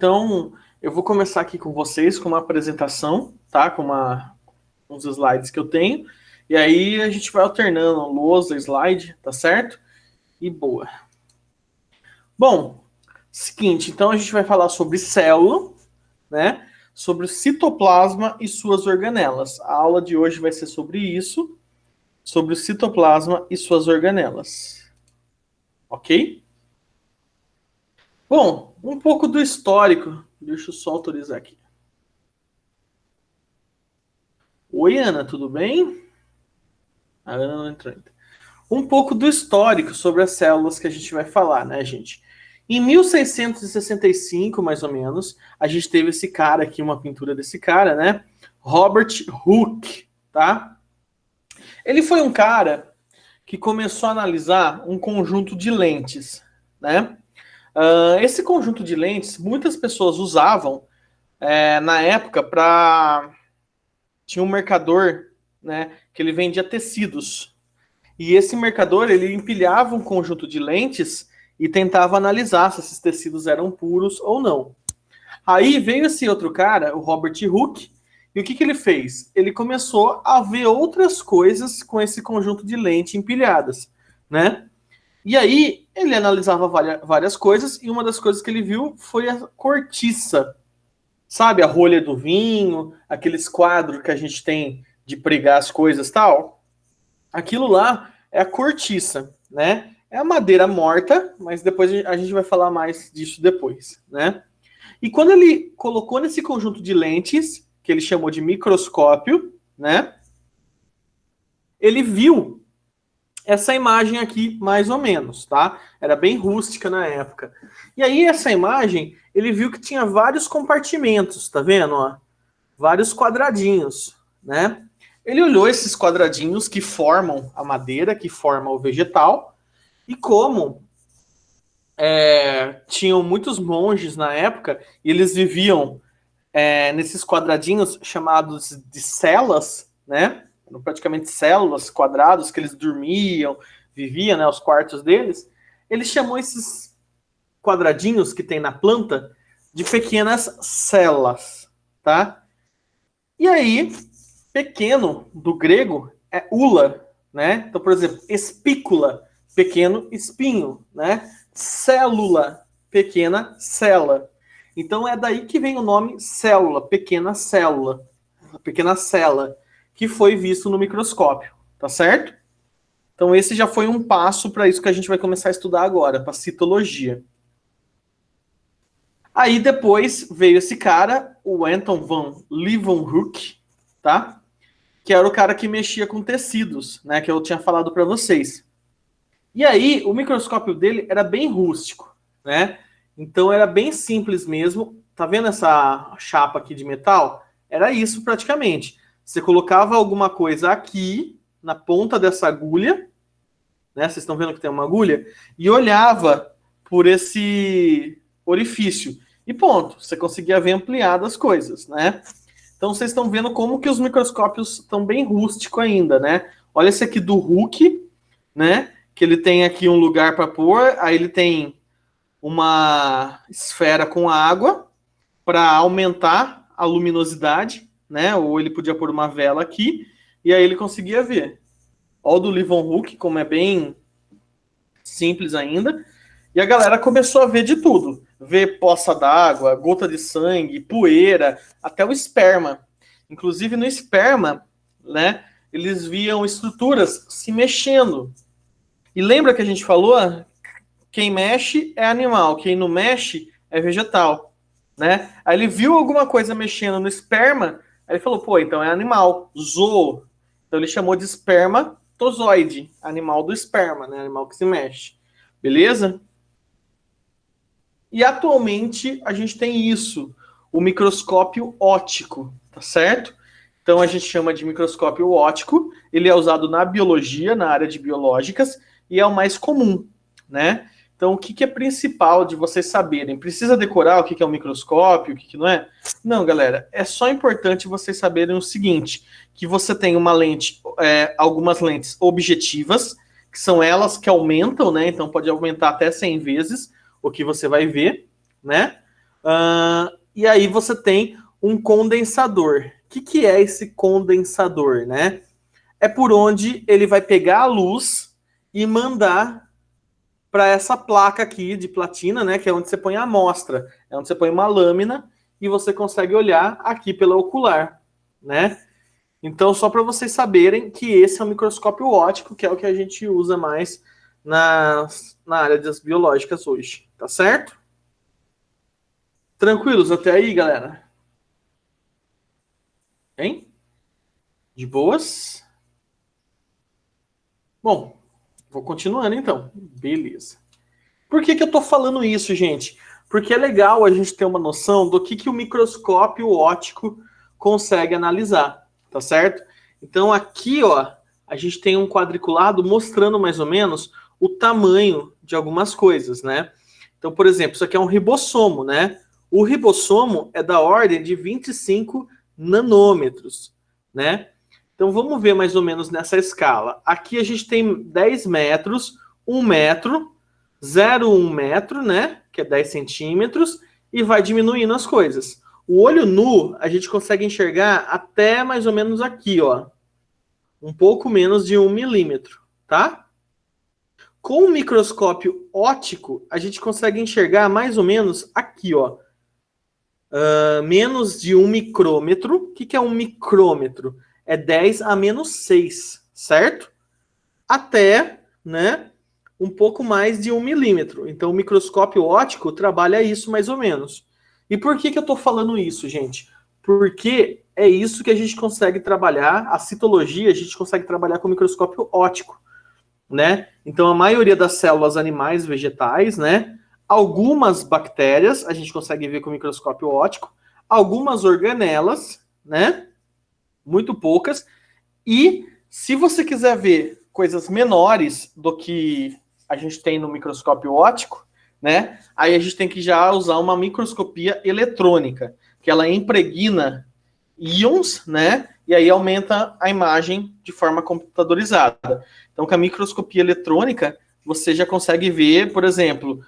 Então, eu vou começar aqui com vocês com uma apresentação, tá? Uns slides que eu tenho. E aí a gente vai alternando lousa, slide, tá certo? E boa. Bom, seguinte, então a gente vai falar sobre célula, né? Sobre o citoplasma e suas organelas. A aula de hoje vai ser sobre isso, sobre o citoplasma e suas organelas. Ok? Bom, um pouco do histórico. Deixa eu só autorizar aqui. Oi, Ana, tudo bem? A Ana não entrou ainda. Um pouco do histórico sobre as células que a gente vai falar, né, gente? Em 1665, mais ou menos, a gente teve esse cara aqui, uma pintura desse cara, né? Robert Hooke, tá? Ele foi um cara que começou a analisar um conjunto de lentes, né? Esse conjunto de lentes, muitas pessoas usavam na época para... Tinha um mercador, né, que ele vendia tecidos. E esse mercador, ele empilhava um conjunto de lentes e tentava analisar se esses tecidos eram puros ou não. Aí veio esse outro cara, o Robert Hooke, e o que ele fez? Ele começou a ver outras coisas com esse conjunto de lentes empilhadas, né? E aí ele analisava várias coisas, e uma das coisas que ele viu foi a cortiça. Sabe, a rolha do vinho, aqueles quadros que a gente tem de pregar as coisas e tal? Aquilo lá é a cortiça, né? É a madeira morta, mas depois a gente vai falar mais disso depois, né? E quando ele colocou nesse conjunto de lentes, que ele chamou de microscópio, né? Ele viu essa imagem aqui, mais ou menos, tá? Era bem rústica na época. E aí, essa imagem, ele viu que tinha vários compartimentos, tá vendo? Ó? Vários quadradinhos, né? Ele olhou esses quadradinhos que formam a madeira, que formam o vegetal, e como tinham muitos monges na época, e eles viviam nesses quadradinhos chamados de celas, né? Eram praticamente células, quadrados, que eles dormiam, viviam, né? Os quartos deles. Ele chamou esses quadradinhos que tem na planta de pequenas celas, tá? E aí, pequeno, do grego, é ula, né? Então, por exemplo, espícula, pequeno espinho, né? Célula, pequena célula. Então, é daí que vem o nome célula, pequena célula, que foi visto no microscópio, tá certo? Então, esse já foi um passo para isso que a gente vai começar a estudar agora, para citologia. Aí depois veio esse cara, o Anton van Leeuwenhoek, tá? Que era o cara que mexia com tecidos, né? Que eu tinha falado para vocês. E aí, o microscópio dele era bem rústico, né? Então era bem simples mesmo. Tá vendo essa chapa aqui de metal? Era isso praticamente. Você colocava alguma coisa aqui, na ponta dessa agulha, né? Vocês estão vendo que tem uma agulha? E olhava por esse orifício. E ponto. Você conseguia ver ampliadas as coisas, né? Então vocês estão vendo como que os microscópios estão bem rústicos ainda, né? Olha esse aqui do Hooke, né? Que ele tem aqui um lugar para pôr, aí ele tem uma esfera com água para aumentar a luminosidade, né? Ou ele podia pôr uma vela aqui e aí ele conseguia ver. Olha o do Leeuwenhoek, como é bem simples ainda. E a galera começou a ver de tudo. Ver poça d'água, gota de sangue, poeira, até o esperma. Inclusive no esperma, né, eles viam estruturas se mexendo. E lembra que a gente falou? Quem mexe é animal, quem não mexe é vegetal, né? Aí ele viu alguma coisa mexendo no esperma, aí ele falou, pô, então é animal, zoo. Então ele chamou de espermatozoide, animal do esperma, né? Animal que se mexe. Beleza? E atualmente a gente tem isso, o microscópio óptico, tá certo? Então a gente chama de microscópio óptico, ele é usado na biologia, na área de biológicas, e é o mais comum, né? Então o que é principal de vocês saberem? Precisa decorar o que é um microscópio, o que não é? Não, galera, é só importante vocês saberem o seguinte, que você tem uma lente, algumas lentes objetivas, que são elas que aumentam, né? Então pode aumentar até 100 vezes, o que você vai ver, né? E aí você tem um condensador. O que é esse condensador, né? É por onde ele vai pegar a luz e mandar para essa placa aqui de platina, né? Que é onde você põe a amostra. É onde você põe uma lâmina e você consegue olhar aqui pela ocular, né? Então, só para vocês saberem que esse é um microscópio óptico, que é o que a gente usa mais na área das biológicas hoje, tá certo? Tranquilos até aí, galera? Hein? De boas? Bom, vou continuando então. Beleza. Por que eu tô falando isso, gente? Porque é legal a gente ter uma noção do que o microscópio óptico consegue analisar, tá certo? Então aqui, ó, a gente tem um quadriculado mostrando mais ou menos o tamanho de algumas coisas, né? Então, por exemplo, isso aqui é um ribossomo, né? O ribossomo é da ordem de 25 nanômetros, né? Então vamos ver mais ou menos nessa escala. Aqui a gente tem 10 metros, 1 metro, 0,1 metro, né? Que é 10 centímetros, e vai diminuindo as coisas. O olho nu, a gente consegue enxergar até mais ou menos aqui, ó. Um pouco menos de 1 milímetro, tá? Com o microscópio óptico, a gente consegue enxergar mais ou menos aqui, ó. Menos de 1 micrômetro. O que é um micrômetro? É 10 a menos 6, certo? Até, né, um pouco mais de 1 milímetro. Então, o microscópio óptico trabalha isso mais ou menos. E por que eu estou falando isso, gente? Porque é isso que a gente consegue trabalhar, a citologia, a gente consegue trabalhar com o microscópio óptico, né? Então, a maioria das células animais, vegetais, né? Algumas bactérias a gente consegue ver com o microscópio óptico, algumas organelas, né? Muito poucas. E se você quiser ver coisas menores do que a gente tem no microscópio óptico, né? Aí a gente tem que já usar uma microscopia eletrônica, que ela impregna íons, né? E aí aumenta a imagem de forma computadorizada. Então, com a microscopia eletrônica, você já consegue ver, por exemplo,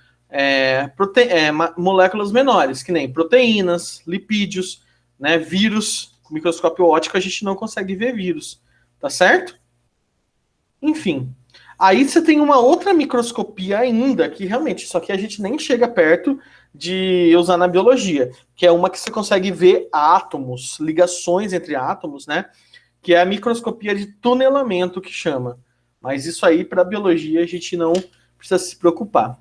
moléculas menores, que nem proteínas, lipídios, né? Vírus. Com microscópio óptico a gente não consegue ver vírus, tá certo? Enfim. Aí você tem uma outra microscopia ainda, que realmente, só que a gente nem chega perto de usar na biologia, que é uma que você consegue ver átomos, ligações entre átomos, né? Que é a microscopia de tunelamento que chama. Mas isso aí, para a biologia, a gente não precisa se preocupar.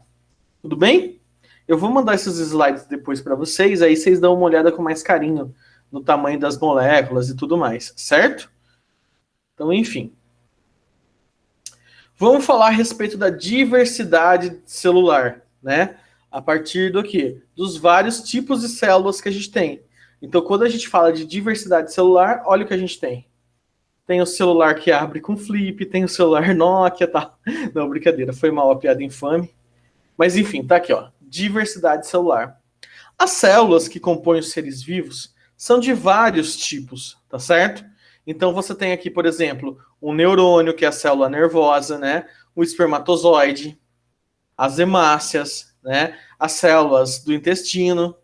Tudo bem? Eu vou mandar esses slides depois para vocês, aí vocês dão uma olhada com mais carinho no tamanho das moléculas e tudo mais, certo? Então, enfim. Vamos falar a respeito da diversidade celular, né? A partir do quê? Dos vários tipos de células que a gente tem. Então, quando a gente fala de diversidade celular, olha o que a gente tem. Tem o celular que abre com flip, tem o celular Nokia, tá? Não, brincadeira, foi mal a piada infame. Mas enfim, tá aqui, ó. Diversidade celular. As células que compõem os seres vivos são de vários tipos, tá certo? Então você tem aqui, por exemplo, um neurônio, que é a célula nervosa, né? O espermatozoide, as hemácias, né? As células do intestino,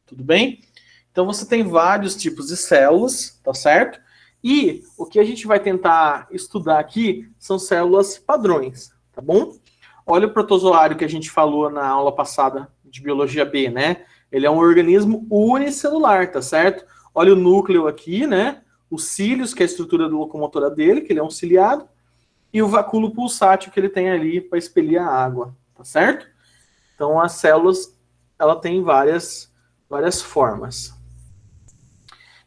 tudo bem? Então você tem vários tipos de células, tá certo? E o que a gente vai tentar estudar aqui são células padrões, tá bom? Olha o protozoário que a gente falou na aula passada de biologia B, né? Ele é um organismo unicelular, tá certo? Olha o núcleo aqui, né? Os cílios, que é a estrutura locomotora dele, que ele é um ciliado, e o vacúolo pulsátil que ele tem ali para expelir a água, tá certo? Então as células, ela tem várias formas.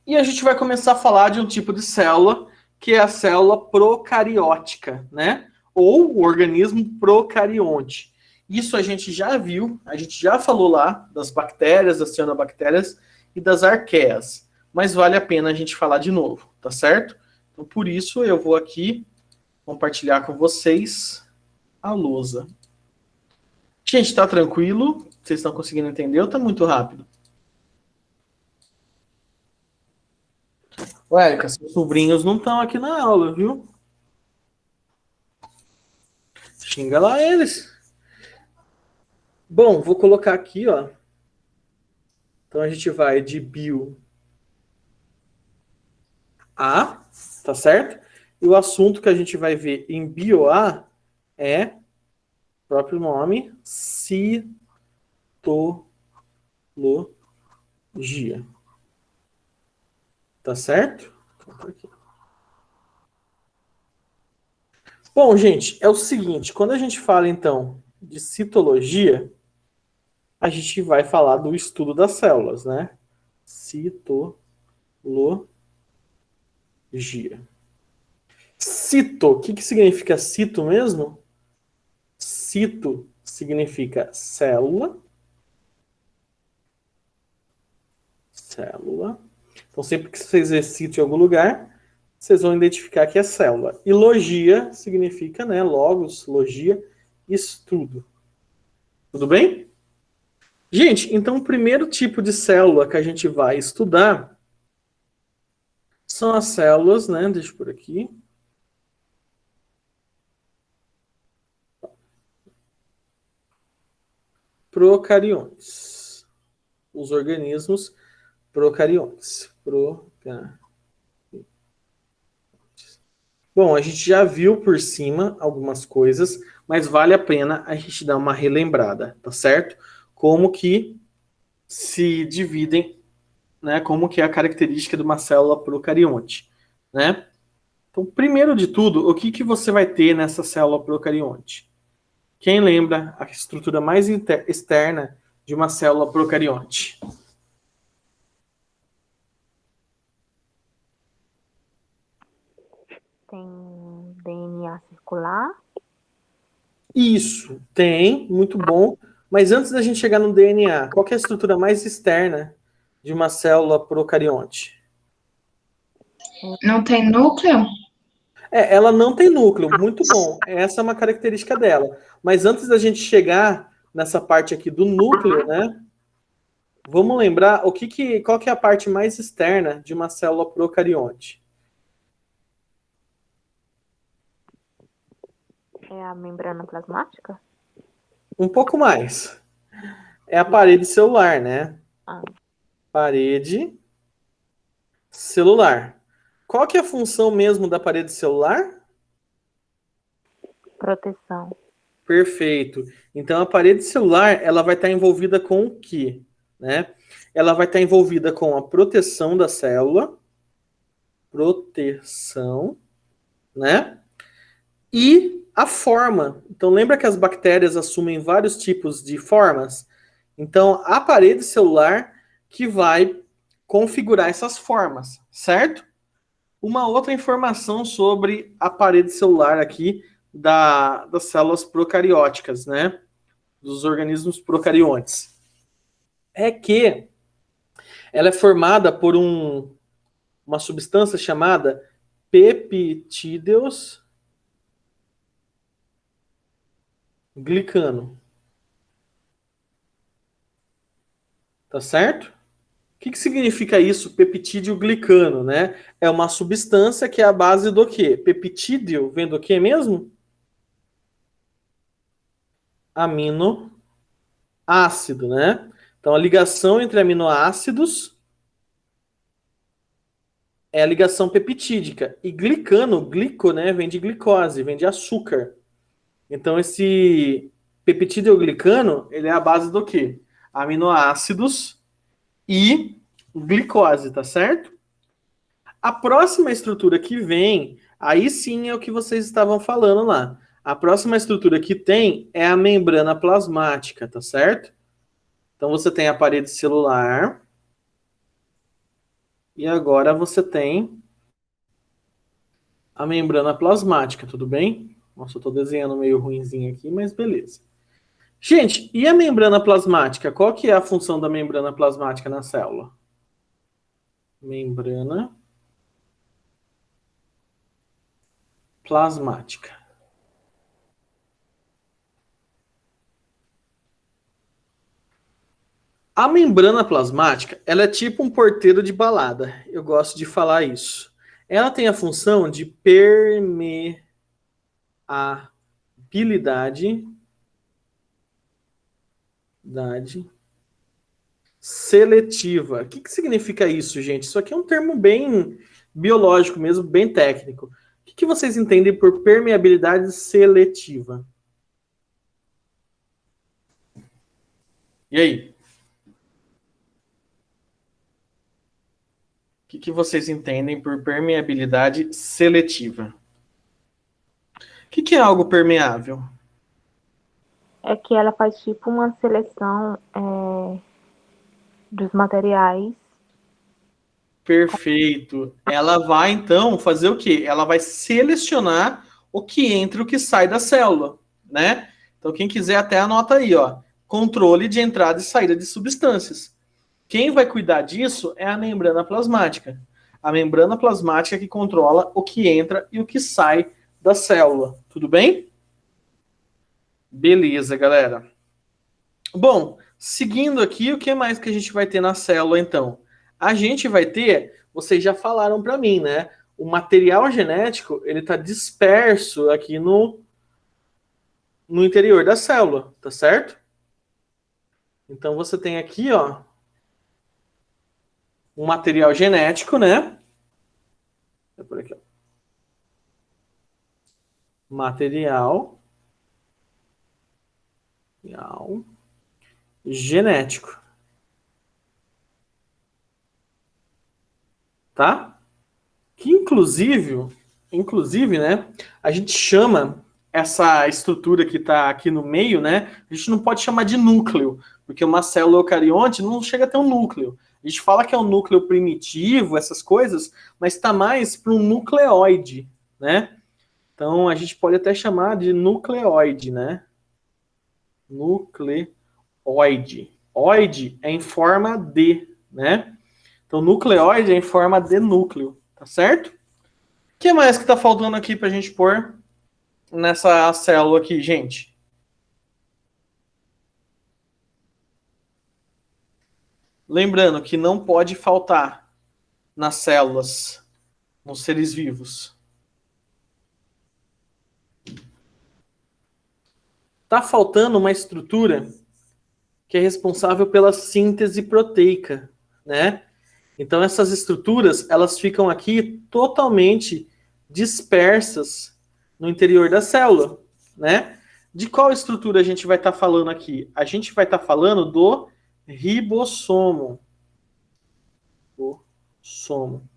E a gente vai começar a falar de um tipo de célula, que é a célula procariótica, né? Ou o organismo procarionte. Isso a gente já viu, a gente já falou lá das bactérias, das cianobactérias e das arqueias. Mas vale a pena a gente falar de novo, tá certo? Então, por isso, eu vou aqui compartilhar com vocês a lousa. Gente, tá tranquilo? Vocês estão conseguindo entender ou tá muito rápido? Ué, Érica, seus sobrinhos não estão aqui na aula, viu? Xinga lá eles. Bom, vou colocar aqui, ó. Então a gente vai de bio A, tá certo? E o assunto que a gente vai ver em bio A é, próprio nome, citologia. Tá certo? Bom, gente, é o seguinte, quando a gente fala então de citologia, a gente vai falar do estudo das células, né? Citologia. Cito, o que que significa cito mesmo? Cito significa célula. Célula. Então, sempre que vocês verem cito em algum lugar, vocês vão identificar que é célula. E logia significa, né? Logos, logia, estudo. Tudo bem? Gente, então o primeiro tipo de célula que a gente vai estudar são as células, né? Deixa eu por aqui. Procariontes. Os organismos procariontes. Bom, a gente já viu por cima algumas coisas, mas vale a pena a gente dar uma relembrada, tá certo? Como que se dividem, né? Como que é a característica de uma célula procarionte, né? Então, primeiro de tudo, o que que você vai ter nessa célula procarionte? Quem lembra a estrutura mais externa de uma célula procarionte? Tem DNA circular. Isso, tem, muito bom. Mas antes da gente chegar no DNA, qual que é a estrutura mais externa de uma célula procarionte? Não tem núcleo? Ela não tem núcleo, muito bom. Essa é uma característica dela. Mas antes da gente chegar nessa parte aqui do núcleo, né? Vamos lembrar qual que é a parte mais externa de uma célula procarionte? É a membrana plasmática? Um pouco mais. É a parede celular, né? Ah. Parede celular. Qual que é a função mesmo da parede celular? Proteção. Perfeito. Então a parede celular, ela vai estar envolvida com o quê? Né? Ela vai estar envolvida com a proteção da célula, proteção, né? E a forma. Então lembra que as bactérias assumem vários tipos de formas? Então a parede celular que vai configurar essas formas, certo? Uma outra informação sobre a parede celular aqui das células procarióticas, né? Dos organismos procariontes. É que ela é formada por uma substância chamada peptídeos glicano. Tá certo? O que significa isso, peptídeo glicano, né? É uma substância que é a base do quê? Peptídeo vem do quê mesmo? Aminoácido, né? Então a ligação entre aminoácidos é a ligação peptídica. E glicano, glico, né, vem de glicose, vem de açúcar. Então esse peptidoglicano, ele é a base do quê? Aminoácidos e glicose, tá certo? A próxima estrutura que vem, aí sim é o que vocês estavam falando lá. A próxima estrutura que tem é a membrana plasmática, tá certo? Então você tem a parede celular. E agora você tem a membrana plasmática, tudo bem? Nossa, eu tô desenhando meio ruinzinho aqui, mas beleza. Gente, e a membrana plasmática? Qual que é a função da membrana plasmática na célula? Membrana plasmática. A membrana plasmática, ela é tipo um porteiro de balada. Eu gosto de falar isso. Ela tem a função de permeabilidade seletiva. O que significa isso, gente? Isso aqui é um termo bem biológico mesmo, bem técnico. O que vocês entendem por permeabilidade seletiva? E aí? O que vocês entendem por permeabilidade seletiva? O que é algo permeável? É que ela faz tipo uma seleção dos materiais. Perfeito. Ela vai, então, fazer o quê? Ela vai selecionar o que entra e o que sai da célula, né? Então, quem quiser até anota aí, ó. Controle de entrada e saída de substâncias. Quem vai cuidar disso é a membrana plasmática. A membrana plasmática que controla o que entra e o que sai da célula. Tudo bem? Beleza, galera. Bom, seguindo aqui, o que mais que a gente vai ter na célula, então? A gente vai ter, vocês já falaram para mim, né? O material genético, ele está disperso aqui no interior da célula, tá certo? Então, você tem aqui, ó, um material genético, né? É por aqui, ó. Material genético. Tá? Que inclusive, né, a gente chama essa estrutura que está aqui no meio, né, a gente não pode chamar de núcleo, porque uma célula eucarionte não chega a ter um núcleo. A gente fala que é um núcleo primitivo, essas coisas, mas está mais para um nucleoide, né? Então, a gente pode até chamar de nucleoide, né? Nucleoide. Oide é em forma de, né? Então, nucleoide é em forma de núcleo, tá certo? O que mais que tá faltando aqui pra gente pôr nessa célula aqui, gente? Lembrando que não pode faltar nas células, nos seres vivos. Tá faltando uma estrutura que é responsável pela síntese proteica, né? Então, essas estruturas, elas ficam aqui totalmente dispersas no interior da célula, né? De qual estrutura a gente vai estar falando aqui? A gente vai estar falando do ribossomo. O somo,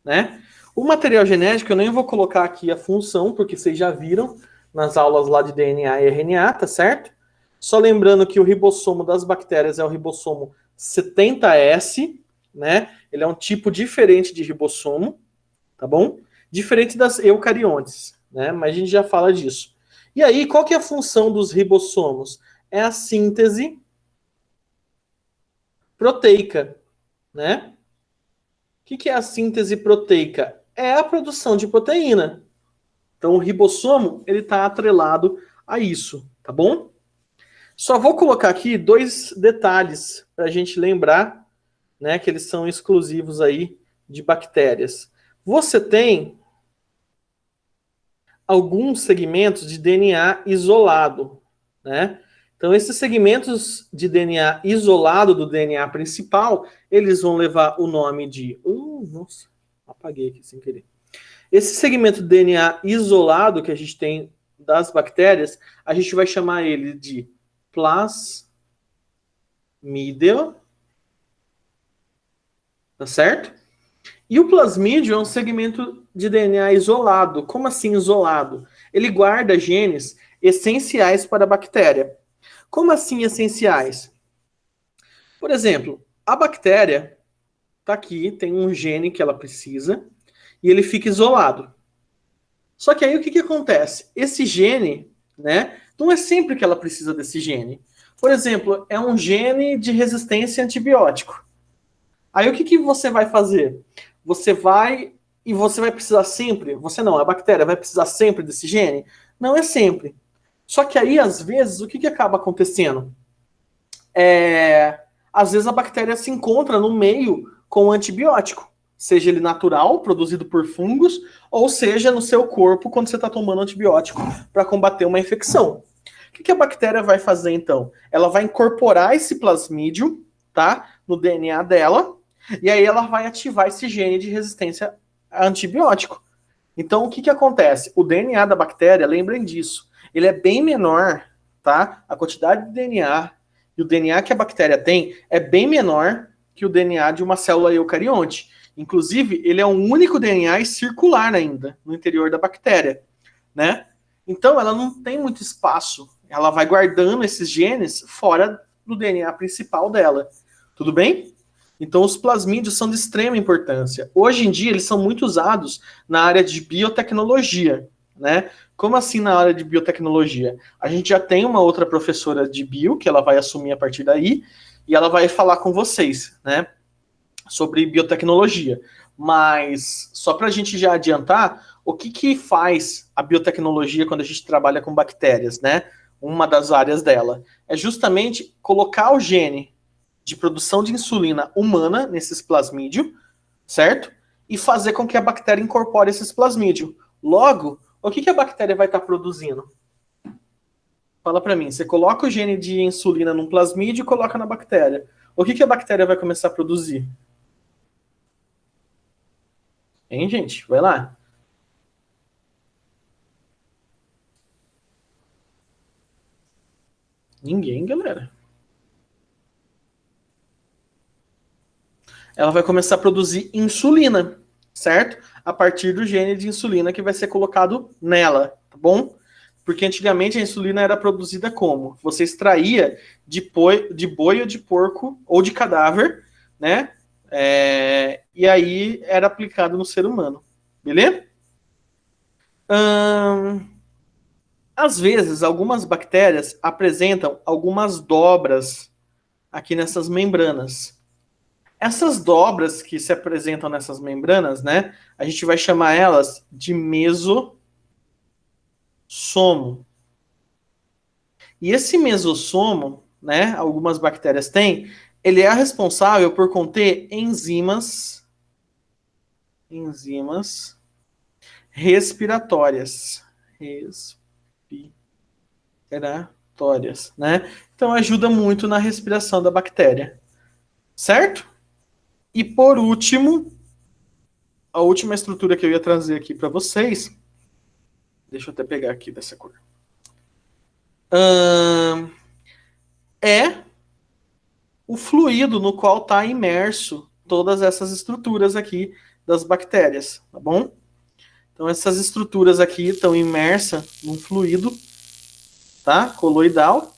né? O material genético, eu nem vou colocar aqui a função, porque vocês já viram nas aulas lá de DNA e RNA, tá certo? Só lembrando que o ribossomo das bactérias é o ribossomo 70S, né? Ele é um tipo diferente de ribossomo, tá bom? Diferente das eucariontes, né? Mas a gente já fala disso. E aí, qual que é a função dos ribossomos? É a síntese proteica, né? O que é a síntese proteica? É a produção de proteína. Então, o ribossomo, ele está atrelado a isso, tá bom? Só vou colocar aqui 2 detalhes para a gente lembrar, né, que eles são exclusivos aí de bactérias. Você tem alguns segmentos de DNA isolado, né? Então, esses segmentos de DNA isolado do DNA principal, eles vão levar o nome de... nossa, apaguei aqui sem querer. Esse segmento de DNA isolado que a gente tem das bactérias, a gente vai chamar ele de plasmídeo, tá certo? E o plasmídeo é um segmento de DNA isolado. Como assim isolado? Ele guarda genes essenciais para a bactéria. Como assim essenciais? Por exemplo, a bactéria está aqui, tem um gene que ela precisa, e ele fica isolado. Só que aí o que acontece? Esse gene, né, não é sempre que ela precisa desse gene. Por exemplo, é um gene de resistência a antibiótico. Aí o que você vai fazer? Você vai precisar sempre, você não, a bactéria vai precisar sempre desse gene? Não é sempre. Só que aí, às vezes, o que acaba acontecendo? Às vezes a bactéria se encontra no meio com o antibiótico, seja ele natural, produzido por fungos, ou seja no seu corpo quando você está tomando antibiótico para combater uma infecção. O que a bactéria vai fazer, então? Ela vai incorporar esse plasmídio, tá? No DNA dela, e aí ela vai ativar esse gene de resistência a antibiótico. Então, o que que acontece? O DNA da bactéria, lembrem disso, ele é bem menor, tá? A quantidade de DNA e o DNA que a bactéria tem é bem menor que o DNA de uma célula eucarionte. Inclusive, ele é o único DNA circular ainda no interior da bactéria, né? Então, ela não tem muito espaço. Ela vai guardando esses genes fora do DNA principal dela. Tudo bem? Então, os plasmídios são de extrema importância. Hoje em dia, eles são muito usados na área de biotecnologia, né? Como assim na área de biotecnologia? A gente já tem uma outra professora de bio, que ela vai assumir a partir daí, e ela vai falar com vocês, né? Sobre biotecnologia. Mas, só para a gente já adiantar, o que que faz a biotecnologia quando a gente trabalha com bactérias, né? Uma das áreas dela é justamente colocar o gene de produção de insulina humana nesses plasmídios, certo? E fazer com que a bactéria incorpore esses plasmídios. Logo, o que que a bactéria vai estar produzindo? Fala para mim, você coloca o gene de insulina num plasmídio e coloca na bactéria. O que que a bactéria vai começar a produzir? Hein, gente? Vai lá. Ninguém, galera. Ela vai começar a produzir insulina, certo? A partir do gene de insulina que vai ser colocado nela, tá bom? Porque antigamente a insulina era produzida como? Você extraía de boi ou de porco ou de cadáver, né? E aí era aplicado no ser humano, beleza? Às vezes, algumas bactérias apresentam algumas dobras aqui nessas membranas. Essas dobras que se apresentam nessas membranas, né, a gente vai chamar elas de mesossomo. E esse mesossomo, né, algumas bactérias têm, ele é responsável por conter enzimas respiratórias. Respiratórias, né? Então ajuda muito na respiração da bactéria. Certo? E por último, a última estrutura que eu ia trazer aqui para vocês, deixa eu até pegar aqui dessa cor, é o fluido no qual está imerso todas essas estruturas aqui das bactérias, tá bom? Então essas estruturas aqui estão imersas num fluido, tá? Coloidal,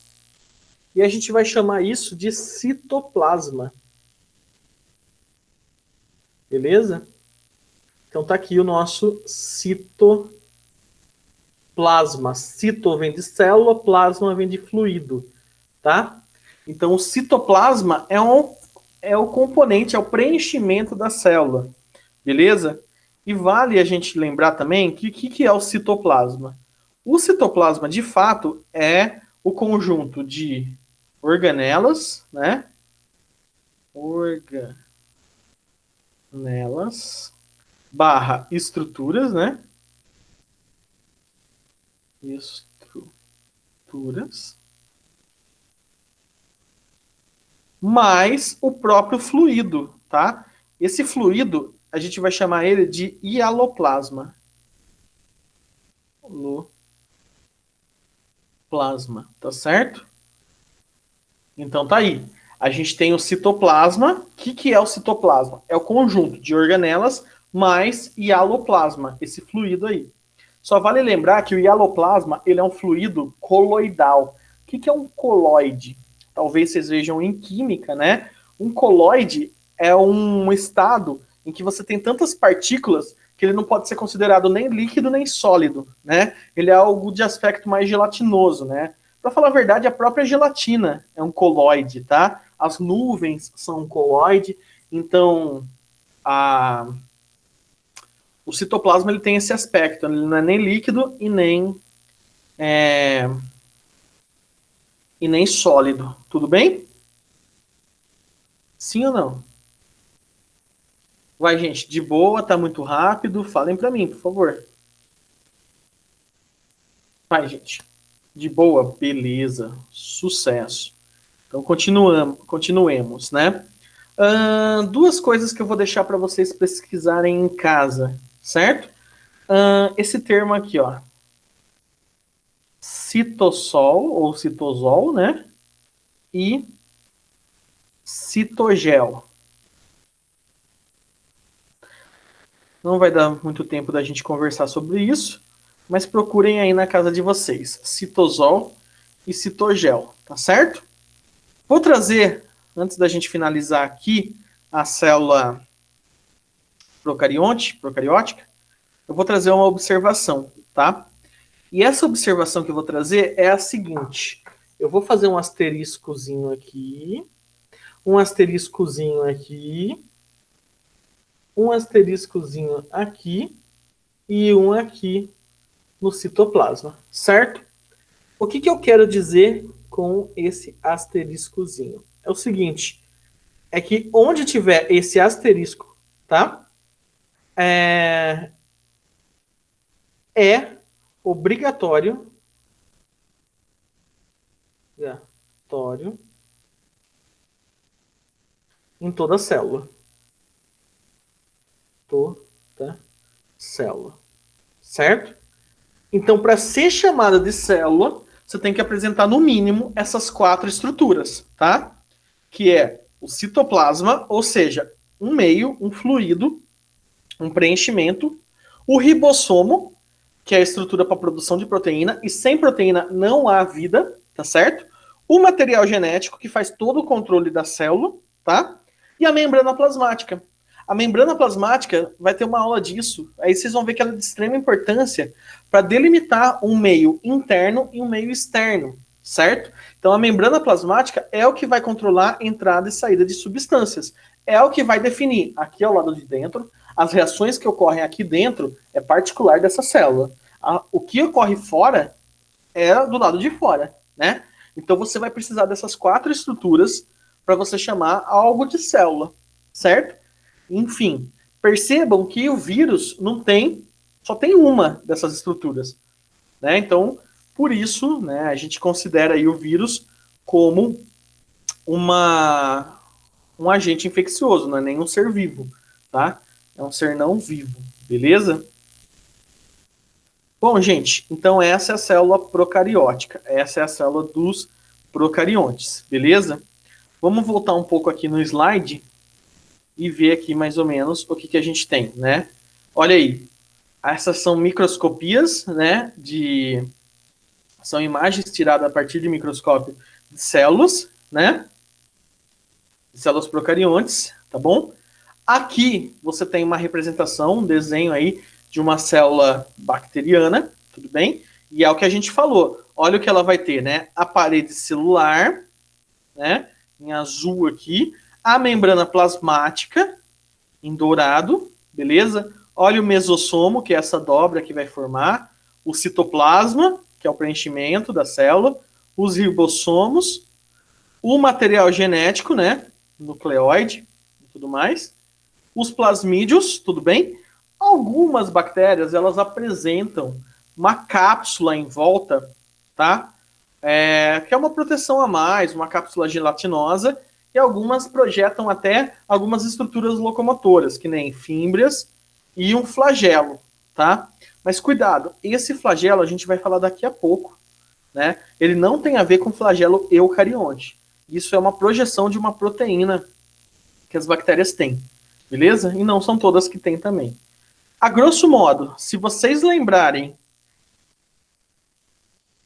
e a gente vai chamar isso de citoplasma. Beleza? Então tá aqui o nosso citoplasma. Cito vem de célula, plasma vem de fluido, tá? Então o citoplasma é o componente, é o preenchimento da célula, beleza? E vale a gente lembrar também que o que é o citoplasma? O citoplasma, de fato, é o conjunto de organelas, né? Organelas barra estruturas, né? Estruturas. Mais o próprio fluido, tá? Esse fluido, a gente vai chamar ele de hialoplasma. Plasma, tá certo? Então tá aí. A gente tem o citoplasma. O que é o citoplasma? É o conjunto de organelas mais hialoplasma, esse fluido aí. Só vale lembrar que o hialoplasma ele é um fluido coloidal. O que é um coloide? Talvez vocês vejam em química, né? Um coloide é um estado em que você tem tantas partículas que ele não pode ser considerado nem líquido nem sólido, né? Ele é algo de aspecto mais gelatinoso, né? Para falar a verdade, a própria gelatina é um coloide, tá? As nuvens são um coloide, então o citoplasma ele tem esse aspecto, ele não é nem líquido e nem sólido, tudo bem? Sim ou não? Vai, gente, de boa, tá muito rápido, falem para mim, por favor. Vai, gente. De boa, beleza, sucesso. Então, continuemos, né? Duas coisas que eu vou deixar para vocês pesquisarem em casa, certo? Esse termo aqui, ó. Citossol, ou citosol, né? E citogel. Não vai dar muito tempo da gente conversar sobre isso, mas procurem aí na casa de vocês. Citosol e citogel, tá certo? Vou trazer, antes da gente finalizar aqui, a célula procariótica, eu vou trazer uma observação, tá? E essa observação que eu vou trazer é a seguinte. Eu vou fazer um asteriscozinho aqui, um asteriscozinho aqui, um asteriscozinho aqui e um aqui no citoplasma, certo? O que eu quero dizer com esse asteriscozinho? É o seguinte, é que onde tiver esse asterisco, tá? É obrigatório em toda célula. Toda célula. Certo? Então, para ser chamada de célula, você tem que apresentar, no mínimo, essas 4 estruturas, tá? Que é o citoplasma, ou seja, um meio, um fluido, um preenchimento, o ribossomo, que é a estrutura para produção de proteína, e sem proteína não há vida, tá certo? O material genético, que faz todo o controle da célula, tá? E a membrana plasmática. A membrana plasmática vai ter uma aula disso. Aí vocês vão ver que ela é de extrema importância para delimitar um meio interno e um meio externo, certo? Então a membrana plasmática é o que vai controlar a entrada e saída de substâncias. É o que vai definir, aqui ao lado de dentro, as reações que ocorrem aqui dentro é particular dessa célula. O que ocorre fora é do lado de fora, né? Então você vai precisar dessas 4 estruturas para você chamar algo de célula, certo? Enfim, percebam que o vírus só tem uma dessas estruturas, né? Então, por isso, né, a gente considera aí o vírus como um agente infeccioso, não é nem um ser vivo, tá? É um ser não vivo, beleza? Bom, gente, então essa é a célula procariótica, essa é a célula dos procariontes, beleza? Vamos voltar um pouco aqui no slide e ver aqui mais ou menos o que a gente tem, né? Olha aí, essas são microscopias, né? São imagens tiradas a partir de microscópio de células, né? De células procariontes, tá bom? Aqui você tem uma representação, um desenho aí de uma célula bacteriana, tudo bem? E é o que a gente falou. Olha o que ela vai ter, né? A parede celular, né? Em azul aqui, a membrana plasmática, em dourado, beleza? Olha o mesossomo, que é essa dobra que vai formar, o citoplasma, que é o preenchimento da célula, os ribossomos, o material genético, né? Nucleóide e tudo mais, os plasmídios, tudo bem? Algumas bactérias, elas apresentam uma cápsula em volta, tá? Que é uma proteção a mais, uma cápsula gelatinosa, e algumas projetam até algumas estruturas locomotoras, que nem fímbrias e um flagelo, tá? Mas cuidado, esse flagelo a gente vai falar daqui a pouco, né? Ele não tem a ver com flagelo eucarionte. Isso é uma projeção de uma proteína que as bactérias têm, beleza? E não são todas que têm também. A grosso modo, se vocês lembrarem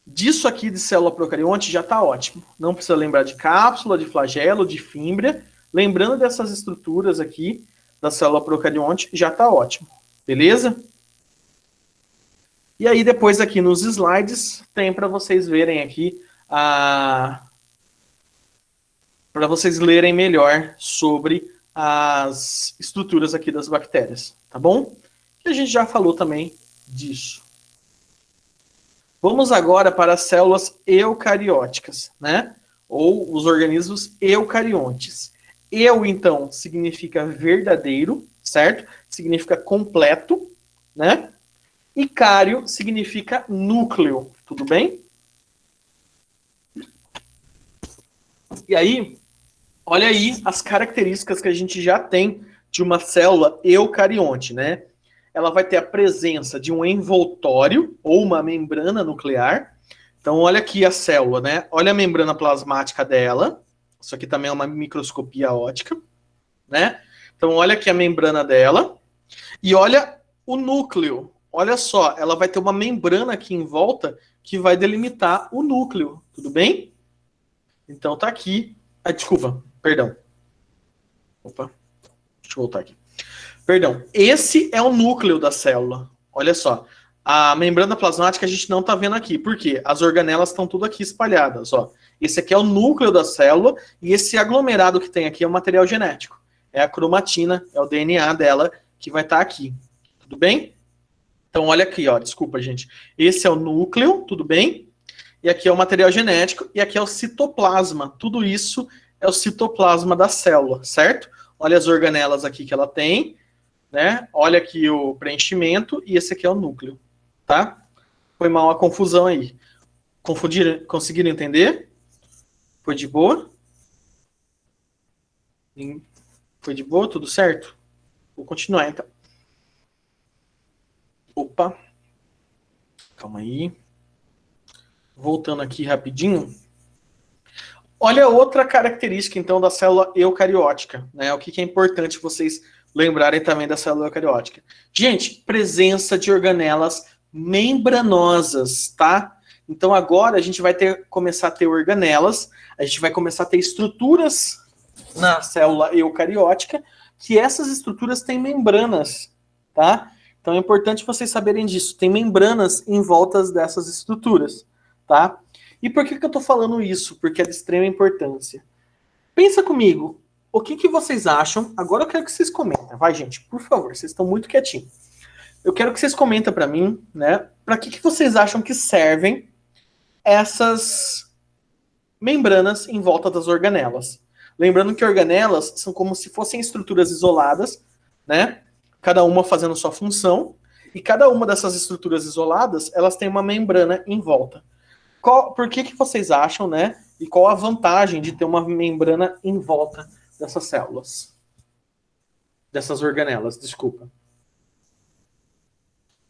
disso aqui de célula procarionte, já está ótimo. Não precisa lembrar de cápsula, de flagelo, de fímbria. Lembrando dessas estruturas aqui da célula procarionte, já está ótimo. Beleza? E aí depois aqui nos slides tem para vocês verem aqui para vocês lerem melhor sobre as estruturas aqui das bactérias, tá bom? E a gente já falou também disso. Vamos agora para as células eucarióticas, né? Ou os organismos eucariontes. Eu, então, significa verdadeiro, certo? Significa completo, né? E cário significa núcleo, tudo bem? E aí, olha aí as características que a gente já tem de uma célula eucarionte, né? Ela vai ter a presença de um envoltório ou uma membrana nuclear. Então, olha aqui a célula, né? Olha a membrana plasmática dela. Isso aqui também é uma microscopia óptica, né? Então, olha aqui a membrana dela. E olha o núcleo. Olha só, ela vai ter uma membrana aqui em volta que vai delimitar o núcleo, tudo bem? Então, tá aqui. Ah, desculpa, perdão. Opa, deixa eu voltar aqui. Perdão, esse é o núcleo da célula. Olha só, a membrana plasmática a gente não está vendo aqui. Por quê? As organelas estão tudo aqui espalhadas. Ó. Esse aqui é o núcleo da célula e esse aglomerado que tem aqui é o material genético. É a cromatina, é o DNA dela que vai estar aqui. Tudo bem? Então olha aqui, ó, desculpa, gente. Esse é o núcleo, tudo bem? E aqui é o material genético e aqui é o citoplasma. Tudo isso é o citoplasma da célula, certo? Olha as organelas aqui que ela tem, né? Olha aqui o preenchimento e esse aqui é o núcleo, tá? Foi mal a confusão aí. Confundiram? Conseguiram entender? Foi de boa? Foi de boa? Tudo certo? Vou continuar então. Opa. Calma aí. Voltando aqui rapidinho. Olha outra característica, então, da célula eucariótica, né? O que é importante vocês lembrarem também da célula eucariótica. Gente, presença de organelas membranosas, tá? Então, agora a gente vai começar a ter organelas, a gente vai começar a ter estruturas na célula eucariótica, que essas estruturas têm membranas, tá? Então, é importante vocês saberem disso. Tem membranas em volta dessas estruturas, tá? E por que eu estou falando isso? Porque é de extrema importância. Pensa comigo, o que vocês acham? Agora eu quero que vocês comentem. Vai, gente, por favor, vocês estão muito quietinhos. Eu quero que vocês comentem para mim, né? Para que vocês acham que servem essas membranas em volta das organelas? Lembrando que organelas são como se fossem estruturas isoladas, né? Cada uma fazendo sua função. E cada uma dessas estruturas isoladas, elas têm uma membrana em volta. Por que vocês acham, né? E qual a vantagem de ter uma membrana em volta dessas células? Dessas organelas, desculpa.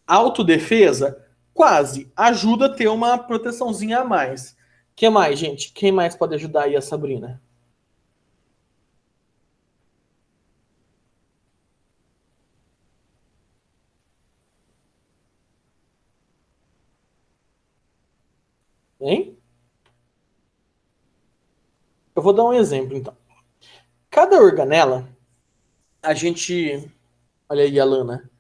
Autodefesa? Quase. Ajuda a ter uma proteçãozinha a mais. O que mais, gente? Quem mais pode ajudar aí a Sabrina? Hein? Eu vou dar um exemplo, então. Cada organela, a gente... Olha aí, Alana.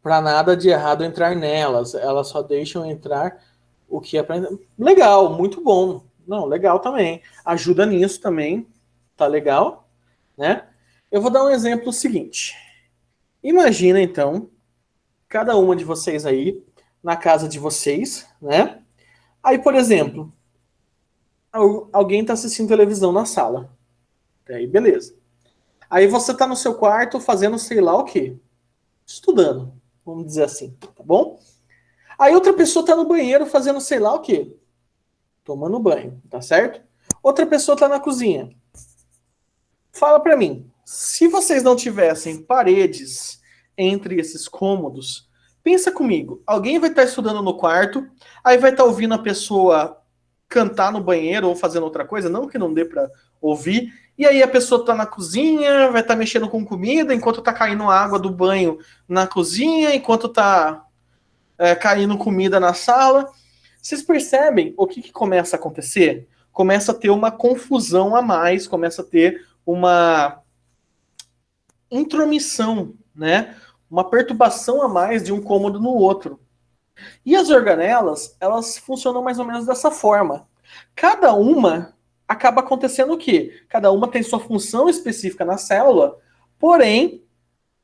Para nada de errado entrar nelas. Elas só deixam entrar o que é para... Legal, muito bom. Não, legal também. Ajuda nisso também. Tá legal, né? Eu vou dar um exemplo seguinte. Imagina, então, cada uma de vocês aí, na casa de vocês, né? Aí, por exemplo, alguém está assistindo televisão na sala. Aí, beleza. Aí você está no seu quarto fazendo sei lá o quê. Estudando, vamos dizer assim, tá bom? Aí outra pessoa está no banheiro fazendo sei lá o quê. Tomando banho, tá certo? Outra pessoa está na cozinha. Fala para mim, se vocês não tivessem paredes entre esses cômodos, pensa comigo, alguém vai estar estudando no quarto, aí vai estar ouvindo a pessoa cantar no banheiro ou fazendo outra coisa, não que não dê para ouvir, e aí a pessoa está na cozinha, vai estar mexendo com comida, enquanto está caindo água do banho na cozinha, enquanto está caindo comida na sala. Vocês percebem o que começa a acontecer? Começa a ter uma confusão a mais, começa a ter uma intromissão, né? Uma perturbação a mais de um cômodo no outro. E as organelas, elas funcionam mais ou menos dessa forma. Cada uma acaba acontecendo o quê? Cada uma tem sua função específica na célula, porém,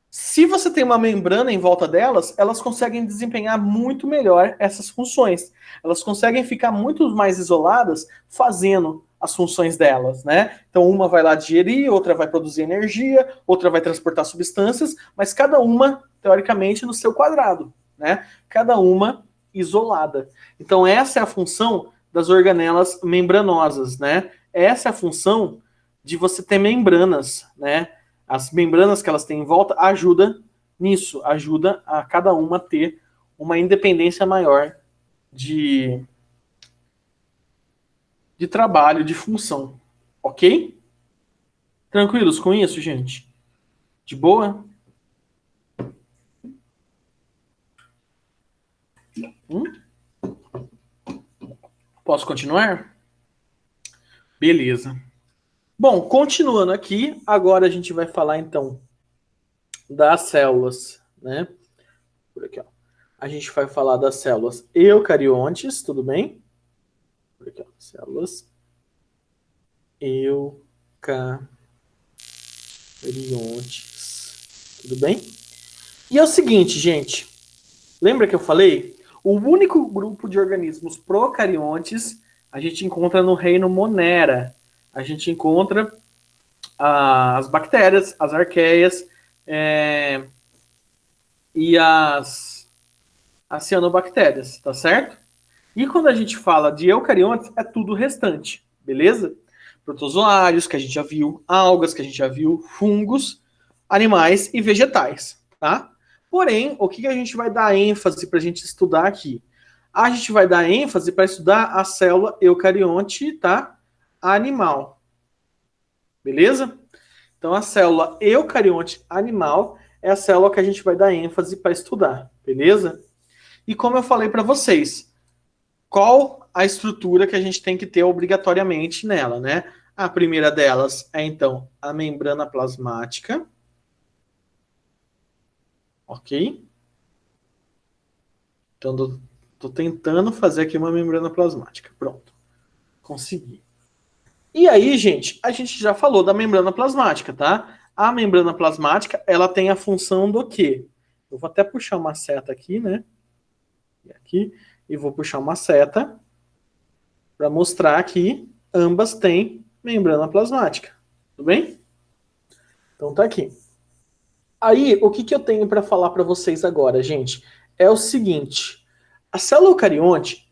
se você tem uma membrana em volta delas, elas conseguem desempenhar muito melhor essas funções. Elas conseguem ficar muito mais isoladas fazendo as funções delas, né? Então uma vai lá digerir, outra vai produzir energia, outra vai transportar substâncias, mas cada uma, teoricamente, no seu quadrado, né? Cada uma isolada. Então essa é a função das organelas membranosas, né? essa é a função de você ter membranas, né? As membranas que elas têm em volta ajuda nisso, ajuda a cada uma ter uma independência maior de trabalho, de função, ok? Tranquilos com isso, gente? De boa? Posso continuar? Beleza. Bom, continuando aqui, agora a gente vai falar então das células, né? Por aqui, ó. A gente vai falar das células eucariontes, tudo bem? Por aqui, ó. Células eucariontes, tudo bem? E é o seguinte, gente. Lembra que eu falei? O único grupo de organismos procariontes a gente encontra no reino Monera. A gente encontra as bactérias, as arqueias e as cianobactérias, tá certo? E quando a gente fala de eucariontes, é tudo o restante, beleza? Protozoários, que a gente já viu, algas, que a gente já viu, fungos, animais e vegetais, tá? Porém, o que a gente vai dar ênfase para a gente estudar aqui? A gente vai dar ênfase para estudar a célula eucarionte, tá? Animal. Beleza? Então, a célula eucarionte animal é a célula que a gente vai dar ênfase para estudar, beleza? E como eu falei para vocês, qual a estrutura que a gente tem que ter obrigatoriamente nela, né? A primeira delas é, então, a membrana plasmática. Ok? Então, estou tentando fazer aqui uma membrana plasmática. Pronto. Consegui. E aí, gente, a gente já falou da membrana plasmática, tá? A membrana plasmática, ela tem a função do quê? Eu vou até puxar uma seta aqui, né? Aqui, e vou puxar uma seta para mostrar que ambas têm membrana plasmática. Tudo bem? Então tá aqui. Aí, o que eu tenho para falar para vocês agora, gente? É o seguinte. A célula eucarionte,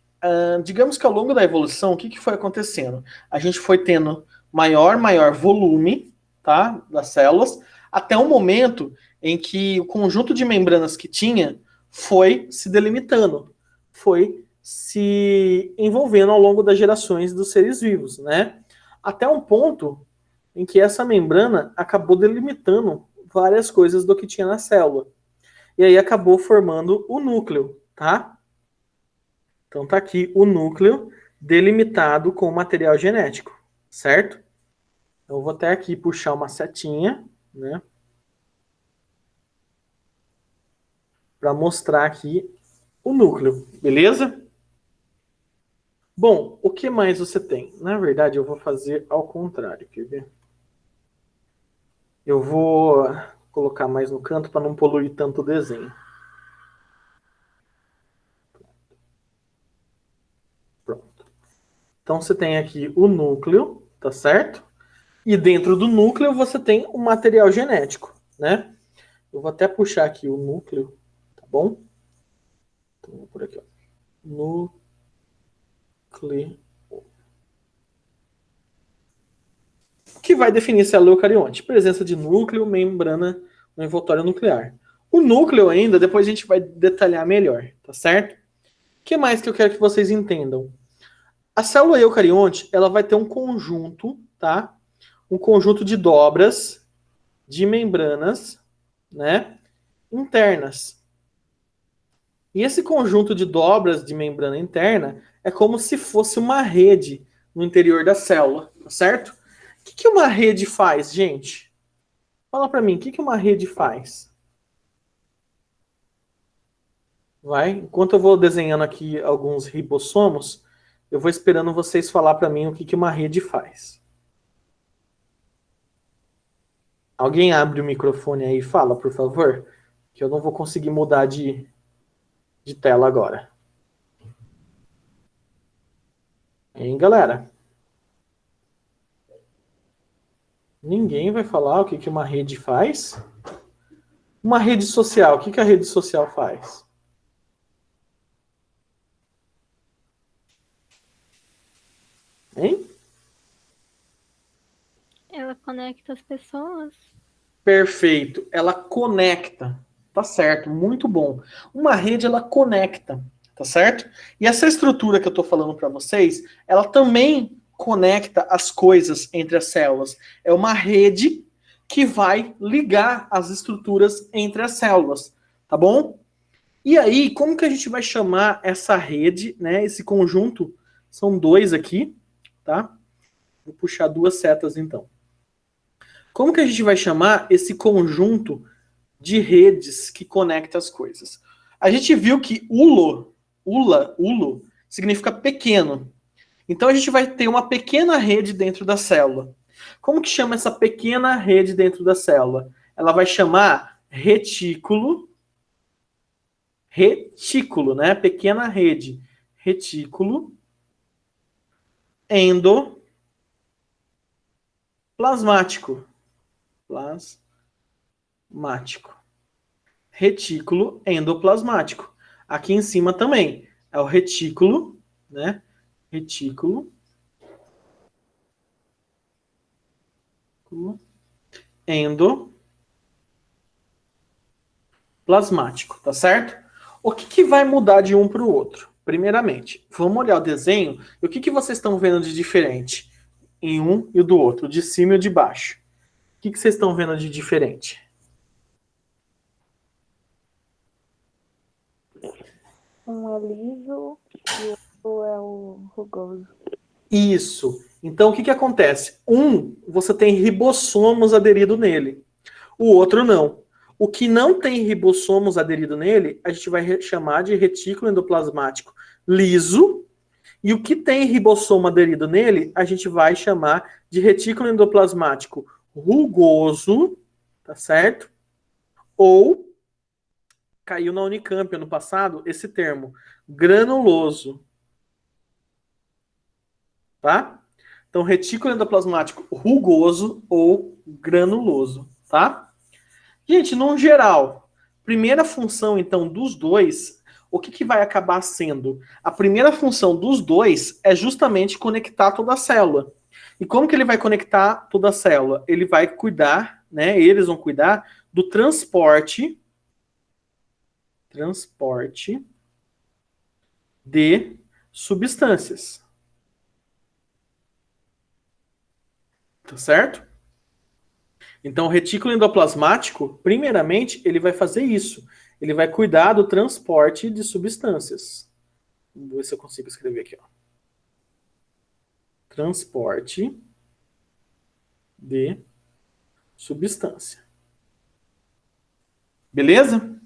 digamos que ao longo da evolução, o que foi acontecendo? A gente foi tendo maior volume, tá, das células, até um momento em que o conjunto de membranas que tinha foi se delimitando, foi se envolvendo ao longo das gerações dos seres vivos, né? Até um ponto em que essa membrana acabou delimitando várias coisas do que tinha na célula. E aí acabou formando o núcleo, tá? Então tá aqui o núcleo delimitado com material genético, certo? Então, eu vou até aqui puxar uma setinha, né? Para mostrar aqui o núcleo, beleza? Bom, o que mais você tem? Na verdade, eu vou fazer ao contrário, quer ver? Eu vou colocar mais no canto para não poluir tanto o desenho. Pronto. Então você tem aqui o núcleo, tá certo? E dentro do núcleo você tem o material genético, né? Eu vou até puxar aqui o núcleo, tá bom? Então, vou por aqui, ó. Núcleo. Que vai definir célula eucarionte. Presença de núcleo, membrana no envoltório nuclear. O núcleo ainda, depois a gente vai detalhar melhor, tá certo? O que mais que eu quero que vocês entendam? A célula eucarionte, ela vai ter um conjunto, tá? Um conjunto de dobras de membranas, né? Internas. E esse conjunto de dobras de membrana interna é como se fosse uma rede no interior da célula, tá certo? O que uma rede faz, gente? Fala para mim, o que uma rede faz? Vai, enquanto eu vou desenhando aqui alguns ribossomos, eu vou esperando vocês falar para mim o que uma rede faz. Alguém abre o microfone aí e fala, por favor, que eu não vou conseguir mudar de tela agora. Hein, galera? Ninguém vai falar o que uma rede faz? Uma rede social, o que a rede social faz? Hein? Ela conecta as pessoas. Perfeito. Ela conecta. Tá certo, muito bom. Uma rede, ela conecta, tá certo? E essa estrutura que eu tô falando para vocês, ela também conecta as coisas entre as células. É uma rede que vai ligar as estruturas entre as células, tá bom? E aí, como que a gente vai chamar essa rede, né? Esse conjunto, são dois aqui, tá? Vou puxar duas setas então. Como que a gente vai chamar esse conjunto de redes que conecta as coisas? A gente viu que ulo, significa pequeno. Então a gente vai ter uma pequena rede dentro da célula. Como que chama essa pequena rede dentro da célula? Ela vai chamar retículo, né? Pequena rede, retículo endoplasmático. Plasmático. Retículo endoplasmático. Aqui em cima também é o retículo, né? Retículo endoplasmático, tá certo? O que vai mudar de um para o outro? Primeiramente, vamos olhar o desenho e o que vocês estão vendo de diferente em um e o do outro, de cima e o de baixo? O que vocês estão vendo de diferente? Um é liso e o outro é o rugoso. Isso. Então, o que acontece? Um, você tem ribossomos aderido nele. O outro não. O que não tem ribossomos aderido nele, a gente vai chamar de retículo endoplasmático liso. E o que tem ribossomo aderido nele, a gente vai chamar de retículo endoplasmático rugoso, tá certo? Ou, caiu na Unicamp ano passado, esse termo, granuloso. Tá? Então, retículo endoplasmático rugoso ou granuloso, tá? Gente, no geral, primeira função, então, dos dois, o que vai acabar sendo? A primeira função dos dois é justamente conectar toda a célula. E como que ele vai conectar toda a célula? Ele vai cuidar, né? Eles vão cuidar do transporte de substâncias. Tá certo? Então, o retículo endoplasmático, primeiramente, ele vai fazer isso. Ele vai cuidar do transporte de substâncias. Vamos ver se eu consigo escrever aqui. Ó. Transporte de substância. Beleza?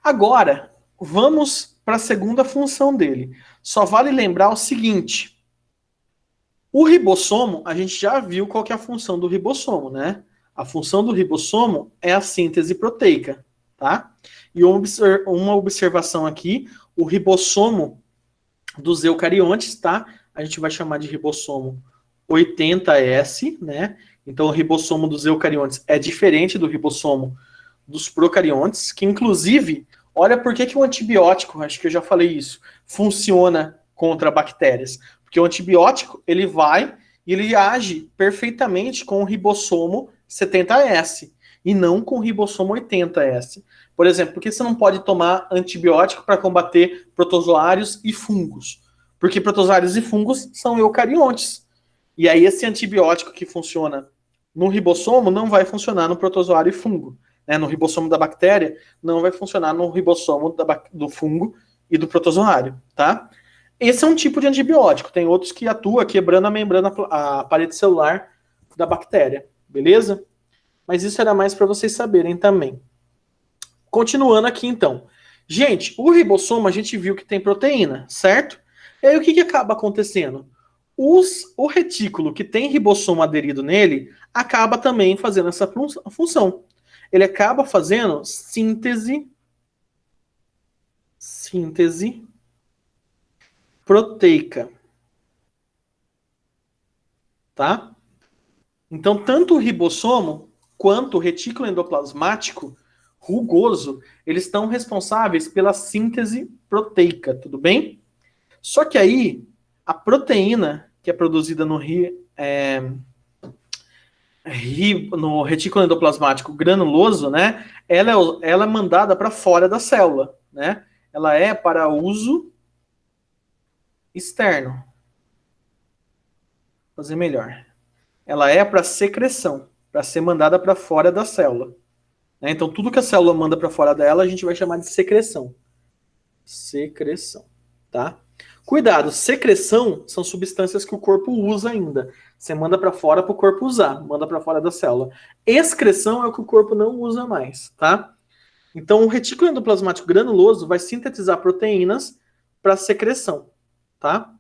Agora, vamos para a segunda função dele. Só vale lembrar o seguinte. O ribossomo, a gente já viu qual que é a função do ribossomo, né? A função do ribossomo é a síntese proteica, tá? E uma observação aqui, o ribossomo dos eucariontes, tá? A gente vai chamar de ribossomo 80S, né? Então o ribossomo dos eucariontes é diferente do ribossomo dos procariontes, que inclusive, olha por que o antibiótico, acho que eu já falei isso, funciona contra bactérias. Porque o antibiótico, ele vai e ele age perfeitamente com o ribossomo 70S e não com o ribossomo 80S. Por exemplo, por que você não pode tomar antibiótico para combater protozoários e fungos? Porque protozoários e fungos são eucariontes. E aí esse antibiótico que funciona no ribossomo não vai funcionar no protozoário e fungo. Né? No ribossomo da bactéria não vai funcionar no ribossomo do fungo e do protozoário, tá? Esse é um tipo de antibiótico. Tem outros que atua quebrando a membrana, a parede celular da bactéria, beleza? Mas isso era mais para vocês saberem também. Continuando aqui, então. Gente, o ribossomo a gente viu que tem proteína, certo? E aí o que acaba acontecendo? O retículo que tem ribossomo aderido nele acaba também fazendo essa função. Ele acaba fazendo síntese proteica. Tá? Então, tanto o ribossomo quanto o retículo endoplasmático rugoso, eles estão responsáveis pela síntese proteica, tudo bem? Só que aí, a proteína que é produzida no retículo endoplasmático granuloso, né? Ela é mandada para fora da célula, né? Ela é para uso externo. Vou fazer melhor. Ela é para secreção, para ser mandada para fora da célula. Né? Então, tudo que a célula manda para fora dela, a gente vai chamar de secreção. Secreção, tá? Cuidado, secreção são substâncias que o corpo usa ainda. Você manda para fora para o corpo usar, manda para fora da célula. Excreção é o que o corpo não usa mais, tá? Então, o retículo endoplasmático granuloso vai sintetizar proteínas para secreção, tá?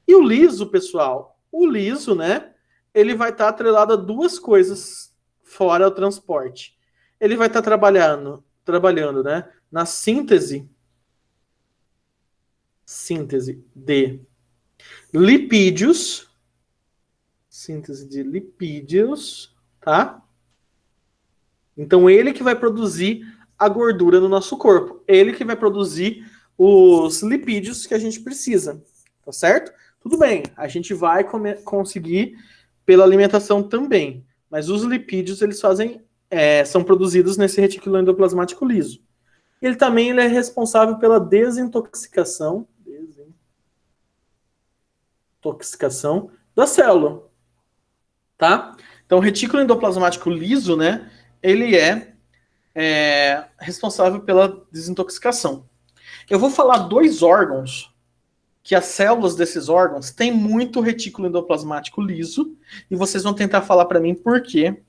E o liso, pessoal, o liso, né? Ele vai estar atrelado a duas coisas fora o transporte. Ele vai estar trabalhando, né? Na síntese de lipídios, tá? Então ele que vai produzir a gordura no nosso corpo, ele que vai produzir os lipídios que a gente precisa, tá certo? Tudo bem, a gente vai conseguir pela alimentação também, mas os lipídios eles são produzidos nesse retículo endoplasmático liso. Ele também é responsável pela desintoxicação da célula, tá? Então, o retículo endoplasmático liso, né, ele é responsável pela desintoxicação. Eu vou falar dois órgãos que as células desses órgãos têm muito retículo endoplasmático liso e vocês vão tentar falar para mim por que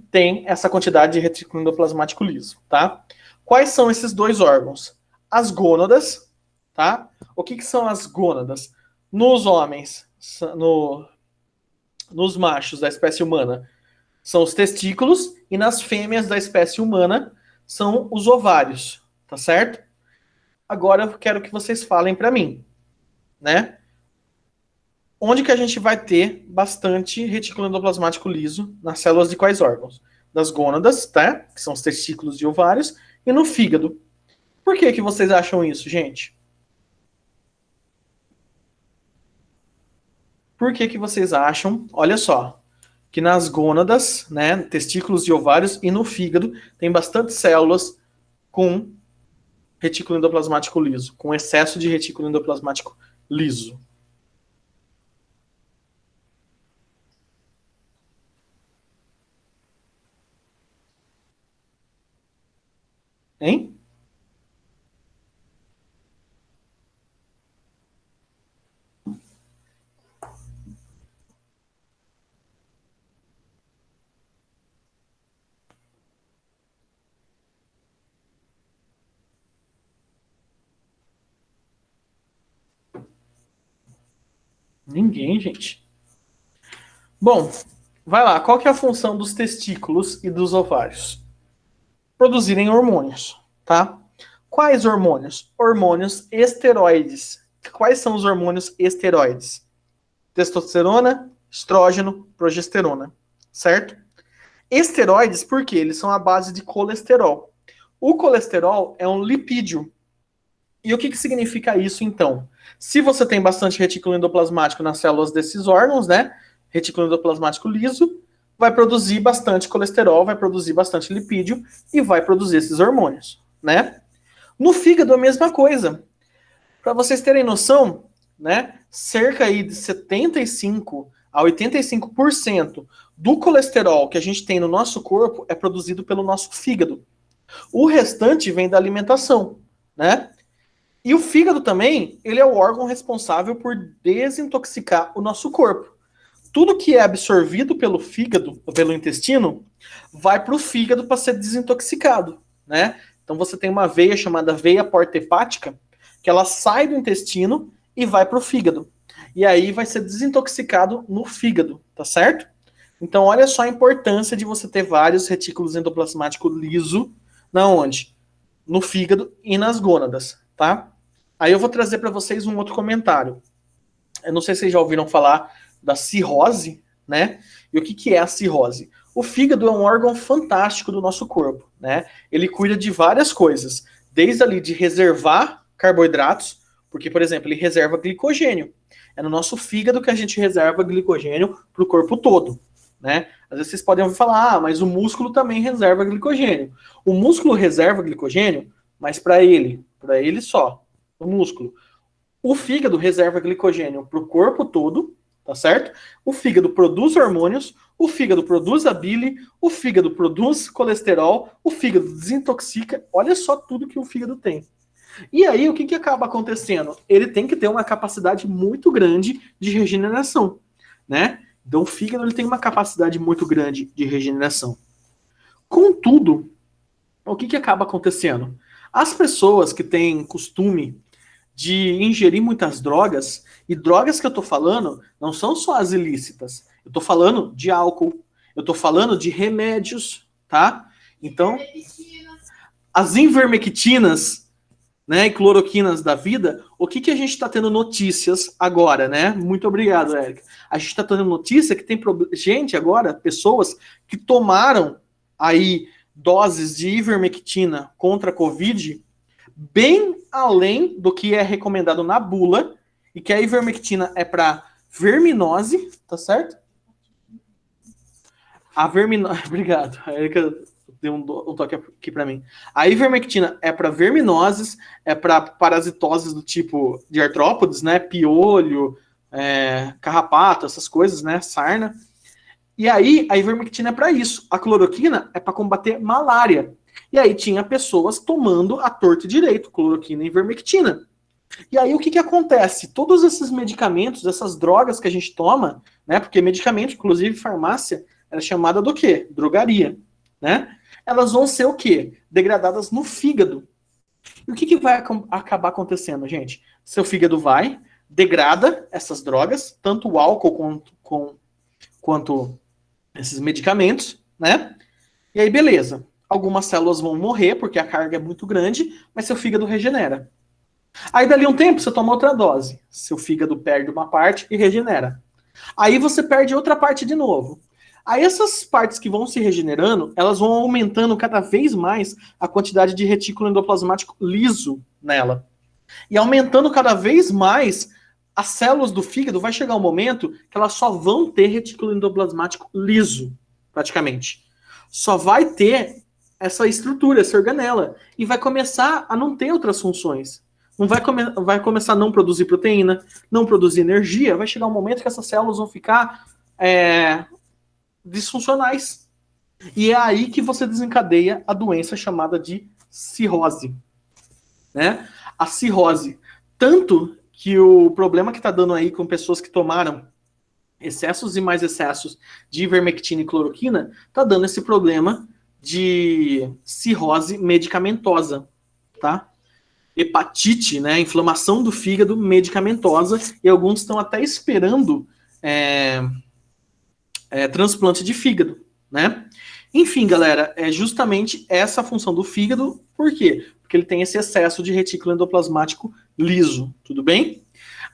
tem essa quantidade de retículo endoplasmático liso, tá? Quais são esses dois órgãos? As gônadas, tá? O que são as gônadas? Nos homens, nos machos da espécie humana, são os testículos, e nas fêmeas da espécie humana são os ovários, tá certo? Agora eu quero que vocês falem para mim, né? Onde que a gente vai ter bastante retículo endoplasmático liso nas células de quais órgãos? Das gônadas, tá? Que são os testículos e ovários, e no fígado. Por que vocês acham isso, gente? Por que vocês acham, olha só, que nas gônadas, né, testículos e ovários e no fígado tem bastante células com retículo endoplasmático liso, com excesso de retículo endoplasmático liso? Hein? Ninguém, gente. Bom, vai lá. Qual que é a função dos testículos e dos ovários? Produzirem hormônios, tá? Quais hormônios? Hormônios esteroides. Quais são os hormônios esteroides? Testosterona, estrógeno, progesterona, certo? Esteroides, por quê? Eles são a base de colesterol. O colesterol é um lipídio. E o que significa isso, então? Se você tem bastante retículo endoplasmático nas células desses órgãos, né? Retículo endoplasmático liso, vai produzir bastante colesterol, vai produzir bastante lipídio e vai produzir esses hormônios, né? No fígado, a mesma coisa. Para vocês terem noção, né? Cerca aí de 75 a 85% do colesterol que a gente tem no nosso corpo é produzido pelo nosso fígado. O restante vem da alimentação, né? E o fígado também, ele é o órgão responsável por desintoxicar o nosso corpo. Tudo que é absorvido pelo fígado, pelo intestino, vai para o fígado para ser desintoxicado, né? Então você tem uma veia chamada veia porta-hepática, que ela sai do intestino e vai para o fígado. E aí vai ser desintoxicado no fígado, tá certo? Então olha só a importância de você ter vários retículos endoplasmáticos liso, na onde? No fígado e nas gônadas, tá? Aí eu vou trazer para vocês um outro comentário. Eu não sei se vocês já ouviram falar da cirrose, né? E o que é a cirrose? O fígado é um órgão fantástico do nosso corpo, né? Ele cuida de várias coisas, desde ali de reservar carboidratos, porque, por exemplo, ele reserva glicogênio. É no nosso fígado que a gente reserva glicogênio para o corpo todo, né? Às vezes vocês podem ouvir falar, mas o músculo também reserva glicogênio. O músculo reserva glicogênio, mas para ele só, o músculo. O fígado reserva glicogênio para o corpo todo, tá certo? O fígado produz hormônios, o fígado produz a bile, o fígado produz colesterol, o fígado desintoxica. Olha só tudo que o fígado tem. E aí, o que acaba acontecendo? Ele tem que ter uma capacidade muito grande de regeneração, né? Então, o fígado ele tem uma capacidade muito grande de regeneração. Contudo, o que acaba acontecendo? As pessoas que têm costume de ingerir muitas drogas, e drogas que eu tô falando não são só as ilícitas. Eu tô falando de álcool, eu tô falando de remédios, tá? Então, as ivermectinas, né, e cloroquinas da vida, o que a gente está tendo notícias agora, né? Muito obrigado, Érica. A gente está tendo notícia que tem gente agora, pessoas que tomaram aí doses de ivermectina contra a Covid bem além do que é recomendado na bula, e que a ivermectina é para verminose, tá certo? A verminose, obrigado, a Erika deu um toque aqui para mim. A ivermectina é para verminoses, é para parasitoses do tipo de artrópodes, né? Piolho, carrapato, essas coisas, né? Sarna. E aí a ivermectina é para isso. A cloroquina é para combater malária. E aí tinha pessoas tomando a torta e direito, cloroquina e ivermectina. E aí o que acontece? Todos esses medicamentos, essas drogas que a gente toma, né? Porque medicamento, inclusive farmácia, é chamada do quê? Drogaria, né? Elas vão ser o quê? Degradadas no fígado. E o que vai acabar acontecendo, gente? Seu fígado vai, degrada essas drogas, tanto o álcool quanto esses medicamentos, né? E aí, beleza. Algumas células vão morrer, porque a carga é muito grande, mas seu fígado regenera. Aí, dali um tempo, você toma outra dose. Seu fígado perde uma parte e regenera. Aí você perde outra parte de novo. Aí essas partes que vão se regenerando, elas vão aumentando cada vez mais a quantidade de retículo endoplasmático liso nela. E aumentando cada vez mais, as células do fígado vai chegar um momento que elas só vão ter retículo endoplasmático liso, praticamente. Só vai ter essa estrutura, essa organela. E vai começar a não ter outras funções. Não vai começar a não produzir proteína, não produzir energia. Vai chegar um momento que essas células vão ficar disfuncionais. E é aí que você desencadeia a doença chamada de cirrose. Né? A cirrose. Tanto que o problema que está dando aí com pessoas que tomaram excessos e mais excessos de ivermectina e cloroquina, está dando esse problema de cirrose medicamentosa, tá? Hepatite, né? Inflamação do fígado medicamentosa, e alguns estão até esperando transplante de fígado, né? Enfim, galera, é justamente essa a função do fígado. Por quê? Porque ele tem esse excesso de retículo endoplasmático liso, tudo bem?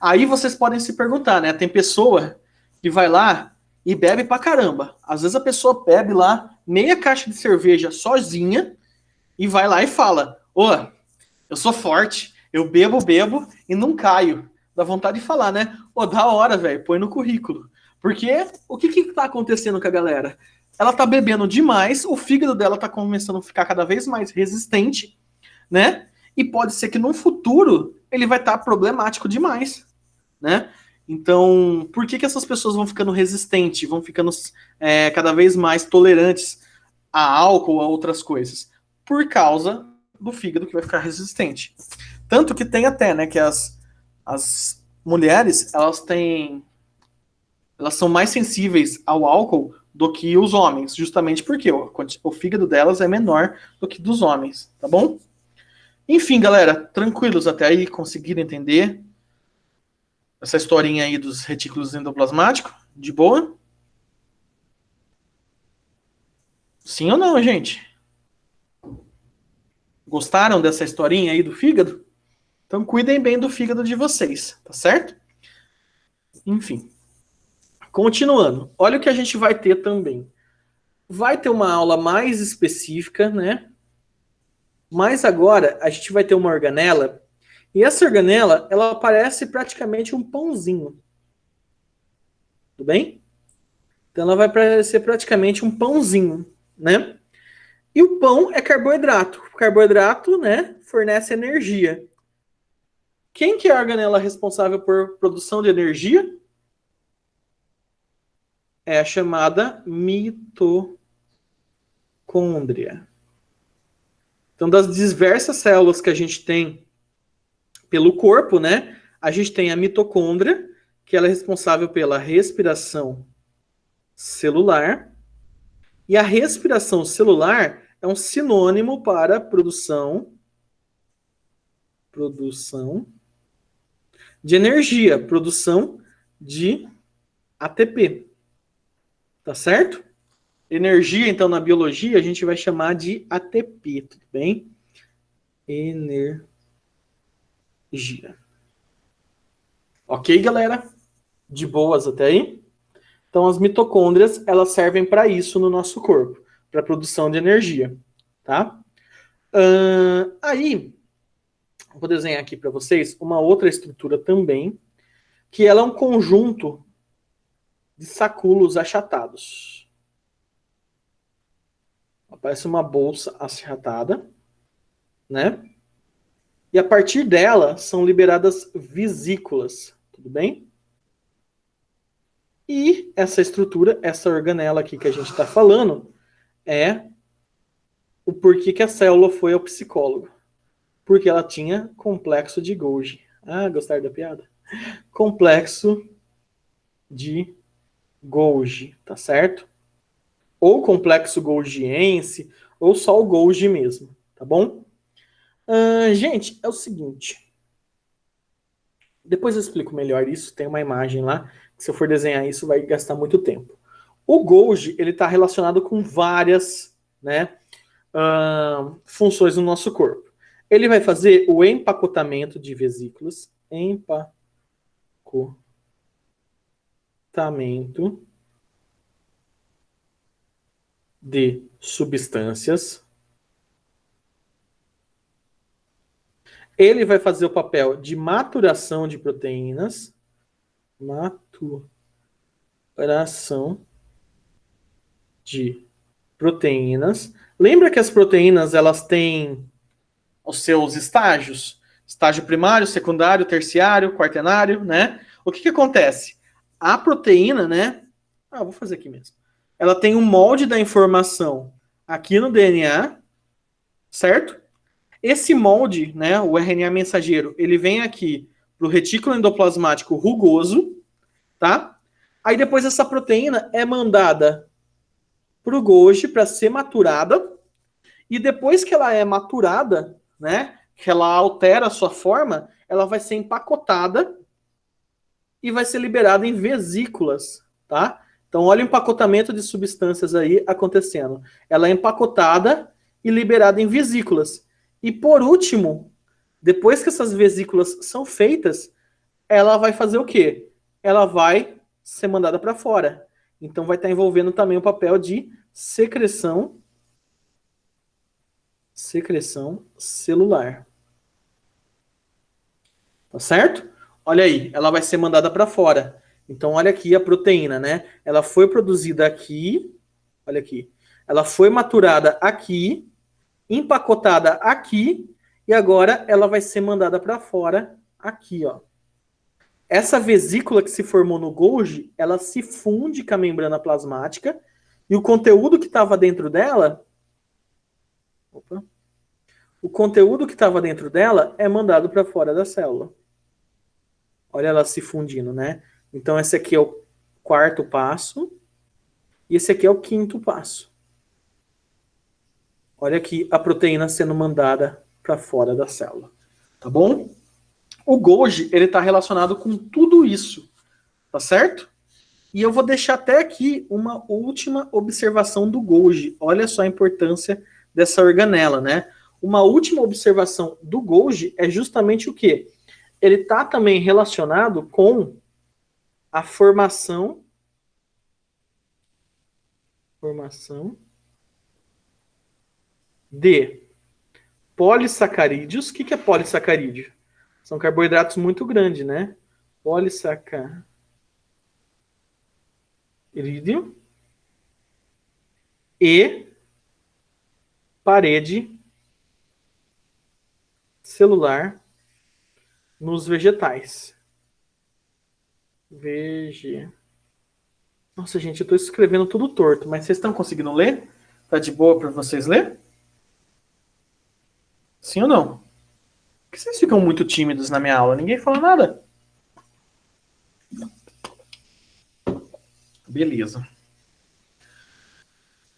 Aí vocês podem se perguntar, né? Tem pessoa que vai lá e bebe pra caramba. Às vezes a pessoa bebe lá meia caixa de cerveja sozinha e vai lá e fala: ô, eu sou forte, eu bebo e não caio. Dá vontade de falar, né? Ô, da hora, velho, põe no currículo. Porque o que tá acontecendo com a galera? Ela tá bebendo demais, o fígado dela tá começando a ficar cada vez mais resistente, né? E pode ser que no futuro ele vai estar problemático demais, né? Então, por que essas pessoas vão ficando resistentes, vão ficando cada vez mais tolerantes a álcool ou a outras coisas? Por causa do fígado que vai ficar resistente. Tanto que tem até, né, que as mulheres, elas são mais sensíveis ao álcool do que os homens, justamente porque o fígado delas é menor do que dos homens, tá bom? Enfim, galera, tranquilos até aí, conseguiram entender essa historinha aí dos retículos endoplasmáticos? De boa? Sim ou não, gente? Gostaram dessa historinha aí do fígado? Então cuidem bem do fígado de vocês, tá certo? Enfim. Continuando, olha o que a gente vai ter também. Vai ter uma aula mais específica, né? Mas agora a gente vai ter uma organela, e essa organela, ela parece praticamente um pãozinho. Tudo bem? Então ela vai parecer praticamente um pãozinho, né? E o pão é carboidrato. O carboidrato, né, fornece energia. Quem que é a organela responsável por produção de energia? É a chamada mitocôndria. Então, das diversas células que a gente tem pelo corpo, né, a gente tem a mitocôndria, que ela é responsável pela respiração celular. E a respiração celular é um sinônimo para produção de energia, produção de ATP. Tá certo? Energia, então, na biologia, a gente vai chamar de ATP, tudo bem? Energia. Ok, galera? De boas até aí? Então, as mitocôndrias, elas servem para isso no nosso corpo, para produção de energia, tá? Aí, vou desenhar aqui para vocês uma outra estrutura também, que ela é um conjunto de sacúlulos achatados. Aparece uma bolsa achatada, né? E a partir dela são liberadas vesículas, tudo bem? E essa estrutura, essa organela aqui que a gente está falando, é o porquê que a célula foi ao psicólogo. Porque ela tinha complexo de Golgi. Ah, gostaram da piada? Complexo de Golgi, tá certo? Ou complexo golgiense, ou só o Golgi mesmo, tá bom? Gente, é o seguinte. Depois eu explico melhor isso, tem uma imagem lá, que se eu for desenhar isso vai gastar muito tempo. O Golgi, ele está relacionado com várias, né, funções no nosso corpo. Ele vai fazer o empacotamento de vesículas, empacotamento de substâncias. Ele vai fazer o papel de maturação de proteínas, maturação de proteínas. Lembra que as proteínas, elas têm os seus estágios? Estágio primário, secundário, terciário, quaternário, né? O que acontece? A proteína, né? Vou fazer aqui mesmo. Ela tem um molde da informação aqui no DNA, certo? Esse molde, né, o RNA mensageiro, ele vem aqui para o retículo endoplasmático rugoso, tá? Aí depois essa proteína é mandada para o Golgi para ser maturada, e depois que ela é maturada, né, que ela altera a sua forma, ela vai ser empacotada e vai ser liberada em vesículas, tá? Então olha o empacotamento de substâncias aí acontecendo. Ela é empacotada e liberada em vesículas. E por último, depois que essas vesículas são feitas, ela vai fazer o quê? Ela vai ser mandada para fora. Então vai estar envolvendo também o papel de secreção celular. Tá certo? Olha aí, ela vai ser mandada para fora. Então olha aqui a proteína, né? Ela foi produzida aqui, olha aqui. Ela foi maturada aqui, empacotada aqui, e agora ela vai ser mandada para fora aqui, ó. Essa vesícula que se formou no Golgi, ela se funde com a membrana plasmática, e o conteúdo que estava dentro dela, o conteúdo que estava dentro dela é mandado para fora da célula. Olha ela se fundindo, né? Então esse aqui é o quarto passo, e esse aqui é o quinto passo. Olha aqui a proteína sendo mandada para fora da célula, tá bom? O Golgi, ele está relacionado com tudo isso, tá certo? E eu vou deixar até aqui uma última observação do Golgi. Olha só a importância dessa organela, né? Uma última observação do Golgi é justamente o quê? Ele está também relacionado com a formação de polissacarídeos. O que é polissacarídeo? São carboidratos muito grandes, né? Polissacarídeo. e parede celular nos vegetais. Nossa, gente, eu estou escrevendo tudo torto, mas vocês estão conseguindo ler? Tá de boa para vocês ler? Sim ou não? Por que vocês ficam muito tímidos na minha aula? Ninguém fala nada. Beleza.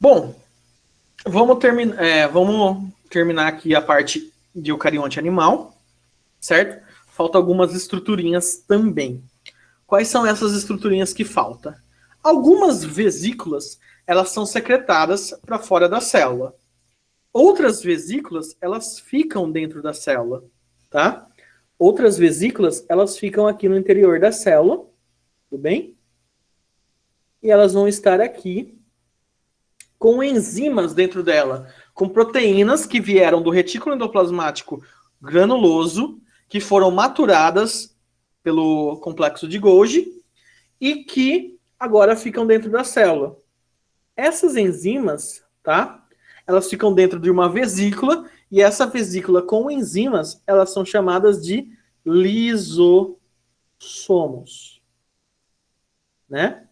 Bom, vamos terminar aqui a parte de eucarionte animal, certo? Faltam algumas estruturinhas também. Quais são essas estruturinhas que faltam? Algumas vesículas, elas são secretadas para fora da célula. Outras vesículas, elas ficam dentro da célula, tá? Outras vesículas, elas ficam aqui no interior da célula, tudo bem? E elas vão estar aqui com enzimas dentro dela, com proteínas que vieram do retículo endoplasmático granuloso, que foram maturadas pelo complexo de Golgi e que agora ficam dentro da célula. Essas enzimas, tá? Elas ficam dentro de uma vesícula e essa vesícula com enzimas, elas são chamadas de lisossomos, né?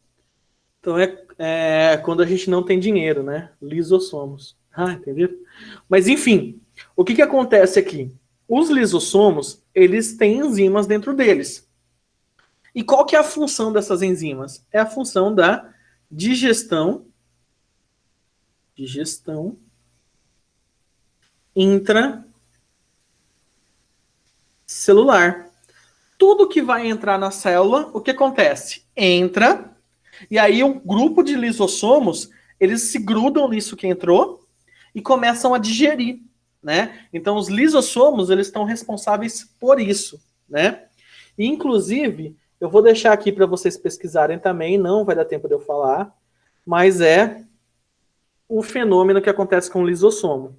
Então é quando a gente não tem dinheiro, né? Lisossomos. Ah, entenderam? Mas enfim, o que acontece aqui? Os lisossomos, eles têm enzimas dentro deles. E qual que é a função dessas enzimas? É a função da digestão intracelular. Tudo que vai entrar na célula, o que acontece? Entra, e aí um grupo de lisossomos, eles se grudam nisso que entrou e começam a digerir, né? Então os lisossomos, eles estão responsáveis por isso, né? E, inclusive, eu vou deixar aqui para vocês pesquisarem também, não vai dar tempo de eu falar, mas é o fenômeno que acontece com o lisossomo.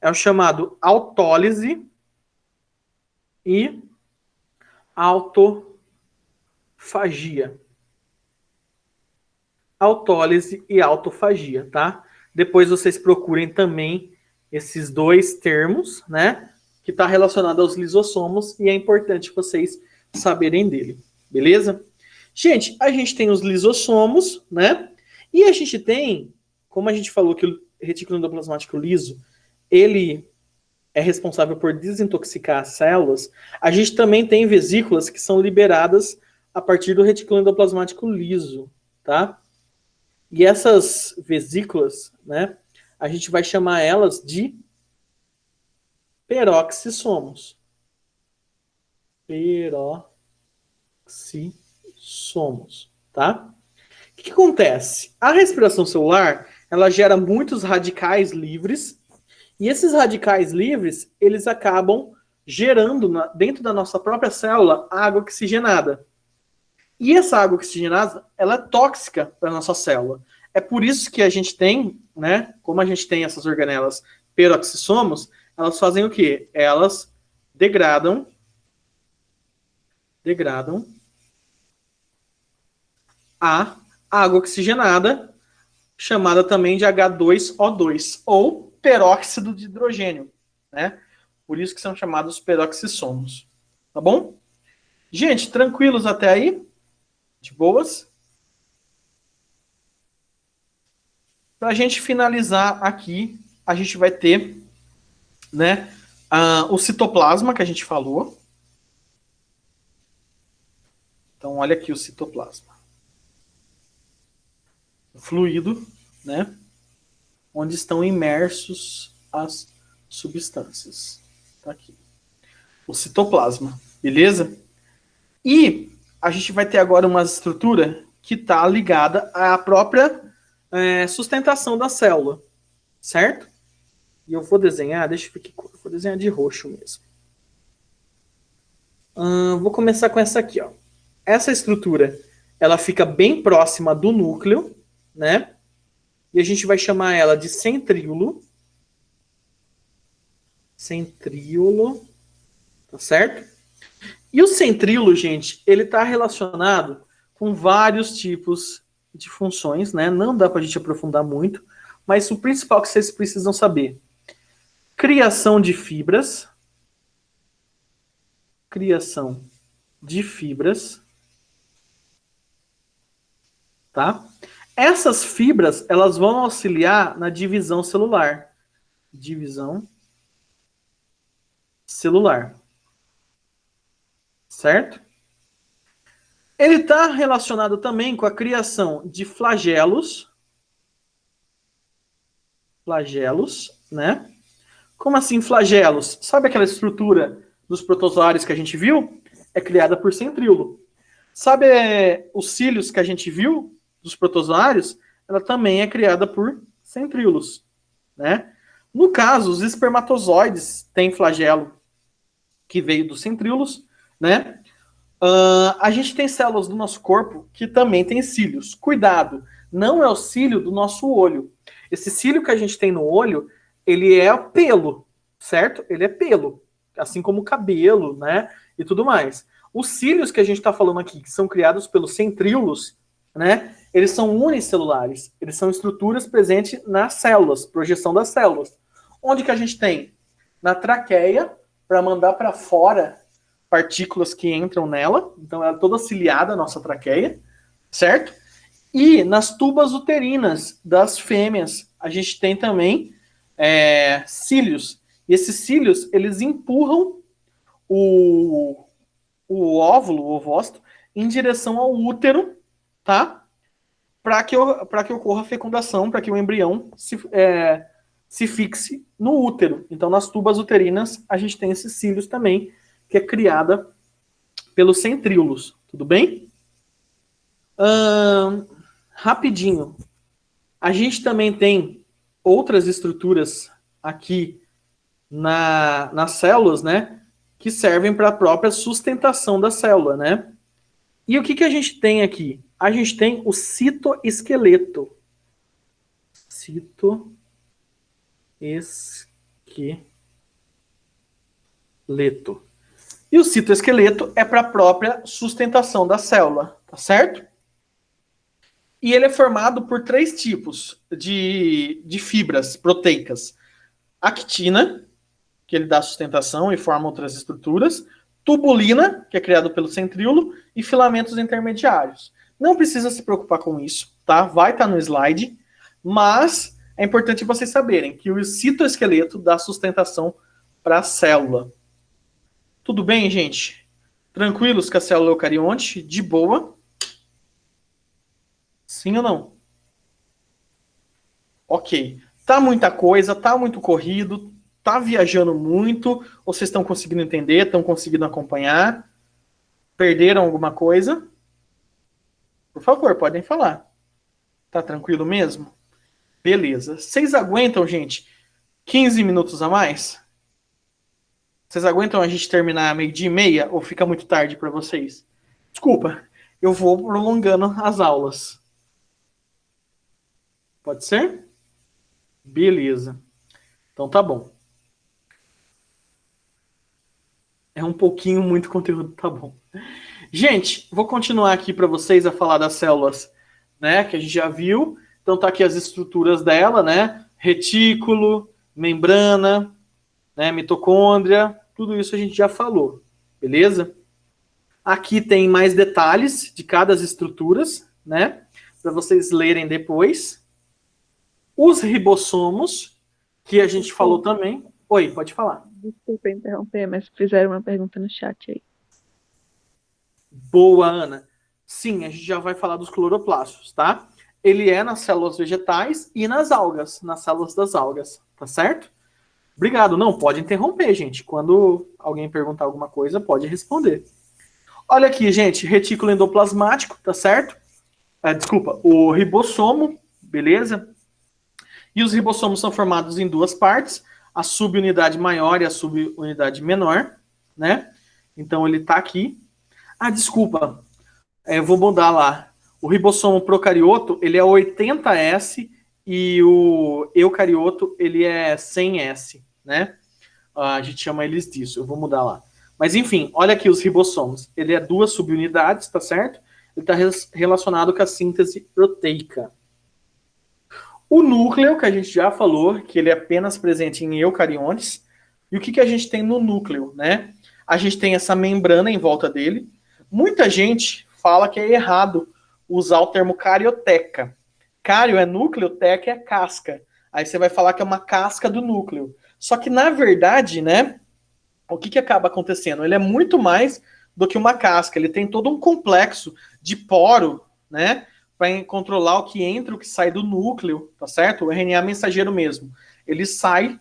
É o chamado autólise e autofagia. Autólise e autofagia, tá? Depois vocês procurem também esses dois termos, né? Que está relacionado aos lisossomos e é importante vocês saberem dele, beleza? Gente, a gente tem os lisossomos, né? E a gente tem, como a gente falou que o retículo endoplasmático liso, ele é responsável por desintoxicar as células, a gente também tem vesículas que são liberadas a partir do retículo endoplasmático liso, tá? E essas vesículas, né, a gente vai chamar elas de peroxissomos. Peroxissomos, tá? O que acontece? A respiração celular, ela gera muitos radicais livres, e esses radicais livres, eles acabam gerando dentro da nossa própria célula água oxigenada. E essa água oxigenada, ela é tóxica para a nossa célula. É por isso que a gente tem, né, como a gente tem essas organelas peroxissomos, elas fazem o quê? Elas degradam a água oxigenada, chamada também de H2O2, ou peróxido de hidrogênio, né? Por isso que são chamados peroxissomos. Tá bom? Gente, tranquilos até aí? De boas? Para a gente finalizar aqui, a gente vai ter, né, o citoplasma que a gente falou. Então, olha aqui o citoplasma. O fluido, né, onde estão imersos as substâncias. Tá aqui. O citoplasma, beleza? E a gente vai ter agora uma estrutura que está ligada à própria sustentação da célula, certo? E eu vou desenhar, deixa eu ver que cor, vou desenhar de roxo mesmo. Vou começar com essa aqui, ó. Essa estrutura, ela fica bem próxima do núcleo, né? E a gente vai chamar ela de centríolo. Centríolo, tá certo? E o centríolo, gente, ele está relacionado com vários tipos de funções, né? Não dá para a gente aprofundar muito, mas o principal que vocês precisam saber. Criação de fibras. Criação de fibras. Tá? Essas fibras, elas vão auxiliar na divisão celular. Divisão celular. Certo? Ele está relacionado também com a criação de flagelos. Flagelos, né? Como assim flagelos? Sabe aquela estrutura dos protozoários que a gente viu? É criada por centríolo. Sabe os cílios que a gente viu dos protozoários? Ela também é criada por centríolos, né? No caso, os espermatozoides têm flagelo que veio dos centríolos, né? A gente tem células do nosso corpo que também tem cílios. Cuidado, não é o cílio do nosso olho. Esse cílio que a gente tem no olho, ele é pelo, certo? Ele é pelo, assim como o cabelo, né? E tudo mais. Os cílios que a gente está falando aqui, que são criados pelos centríolos, né? Eles são unicelulares. Eles são estruturas presentes nas células, projeção das células. Onde que a gente tem? Na traqueia, para mandar para fora partículas que entram nela, então ela é toda ciliada, a nossa traqueia, certo? E nas tubas uterinas das fêmeas, a gente tem também cílios. E esses cílios, eles empurram o óvulo, o ovócito, em direção ao útero, tá? Para que ocorra a fecundação, para que o embrião se fixe no útero. Então, nas tubas uterinas, a gente tem esses cílios também, que é criada pelos centríolos, tudo bem? Rapidinho. A gente também tem outras estruturas aqui nas células, né? Que servem para a própria sustentação da célula, né? E o que a gente tem aqui? A gente tem o citoesqueleto. Citoesqueleto. E o citoesqueleto é para a própria sustentação da célula, tá certo? E ele é formado por 3 tipos de fibras proteicas. Actina, que ele dá sustentação e forma outras estruturas. Tubulina, que é criado pelo centríolo. E filamentos intermediários. Não precisa se preocupar com isso, tá? Vai estar no slide. Mas é importante vocês saberem que o citoesqueleto dá sustentação para a célula. Tudo bem, gente? Tranquilos com a célula eucarionte? De boa? Sim ou não? Ok. Tá muita coisa, tá muito corrido, tá viajando muito, ou vocês estão conseguindo entender, estão conseguindo acompanhar? Perderam alguma coisa? Por favor, podem falar. Tá tranquilo mesmo? Beleza. Vocês aguentam, gente, 15 minutos a mais? Vocês aguentam a gente terminar 12:30 ou fica muito tarde para vocês? Desculpa, eu vou prolongando as aulas. Pode ser? Beleza. Então tá bom. É um pouquinho muito conteúdo, tá bom. Gente, vou continuar aqui para vocês a falar das células, né, que a gente já viu. Então tá aqui as estruturas dela, né? Retículo, membrana, né, mitocôndria, tudo isso a gente já falou, beleza? Aqui tem mais detalhes de cada das estruturas, né, para vocês lerem depois. Os ribossomos, que a gente falou também. Oi, pode falar. Desculpa interromper, mas fizeram uma pergunta no chat aí. Boa, Ana. Sim, a gente já vai falar dos cloroplastos, tá? Ele é nas células vegetais e nas algas, nas células das algas, tá certo? Obrigado. Não, pode interromper, gente. Quando alguém perguntar alguma coisa, pode responder. Olha aqui, gente, retículo endoplasmático, tá certo? Desculpa, o ribossomo, beleza? E os ribossomos são formados em 2 partes, a subunidade maior e a subunidade menor, né? Então ele tá aqui. Desculpa, eu vou mudar lá. O ribossomo procarioto, ele é 80S e o eucarioto, ele é 100S, né? A gente chama eles disso, eu vou mudar lá. Mas enfim, olha aqui os ribossomos. Ele é 2 subunidades, tá certo? Ele está relacionado com a síntese proteica. O núcleo, que a gente já falou, que ele é apenas presente em eucariontes. E o que a gente tem no núcleo, né? A gente tem essa membrana em volta dele. Muita gente fala que é errado usar o termo carioteca. Cário é núcleo, teca é casca. Aí você vai falar que é uma casca do núcleo. Só que, na verdade, né, o que acaba acontecendo? Ele é muito mais do que uma casca. Ele tem todo um complexo de poro, né, para controlar o que entra e o que sai do núcleo, tá certo? O RNA mensageiro mesmo. Ele sai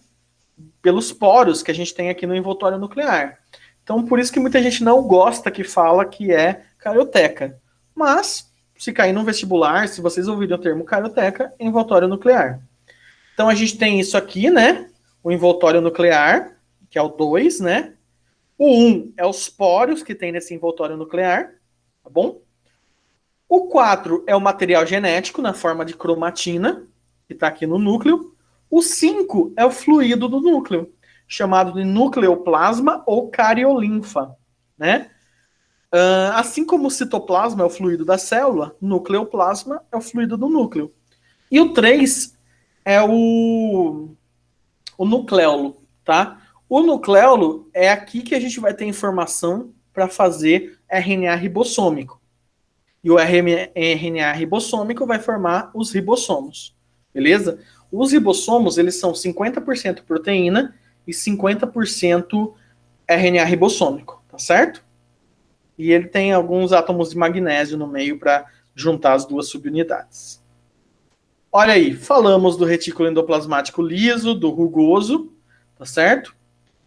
pelos poros que a gente tem aqui no envoltório nuclear. Então, por isso que muita gente não gosta que fala que é carioteca. Mas, se cair no vestibular, se vocês ouvirem o termo carioteca, é envoltório nuclear. Então, a gente tem isso aqui, né? O envoltório nuclear, que é o 2, né? O 1 é os poros que tem nesse envoltório nuclear, tá bom? O 4 é o material genético na forma de cromatina, que está aqui no núcleo. O 5 é o fluido do núcleo, chamado de nucleoplasma ou cariolinfa, né? Assim como o citoplasma é o fluido da célula, nucleoplasma é o fluido do núcleo. E o 3 é o nucleolo, tá? O nucleolo é aqui que a gente vai ter informação para fazer RNA ribossômico. E o RNA ribossômico vai formar os ribossomos, beleza? Os ribossomos, eles são 50% proteína e 50% RNA ribossômico, tá certo? E ele tem alguns átomos de magnésio no meio para juntar as duas subunidades. Olha aí, falamos do retículo endoplasmático liso, do rugoso, tá certo?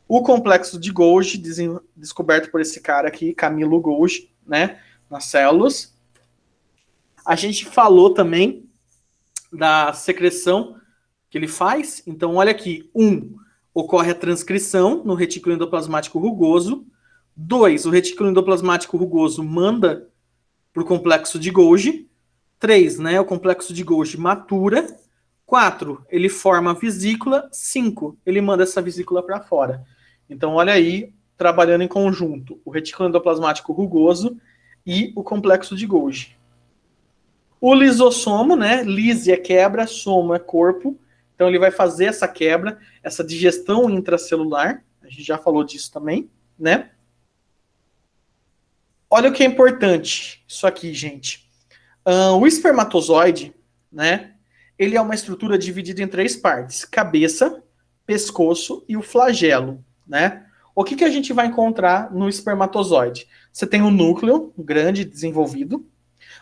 O complexo de Golgi, descoberto por esse cara aqui, Camilo Golgi, né, nas células. A gente falou também da secreção que ele faz. Então, olha aqui. 1, ocorre a transcrição no retículo endoplasmático rugoso. 2, o retículo endoplasmático rugoso manda para o complexo de Golgi. 3, né, o complexo de Golgi matura. 4, ele forma a vesícula. 5, ele manda essa vesícula para fora. Então, olha aí, trabalhando em conjunto, o retículo endoplasmático rugoso e o complexo de Golgi. O lisossomo, né? Lise é quebra, somo é corpo. Então ele vai fazer essa quebra, essa digestão intracelular. A gente já falou disso também, né? Olha o que é importante isso aqui, gente. O espermatozoide, né? Ele é uma estrutura dividida em 3 partes: cabeça, pescoço e o flagelo, né? O que a gente vai encontrar no espermatozoide? Você tem o núcleo grande desenvolvido.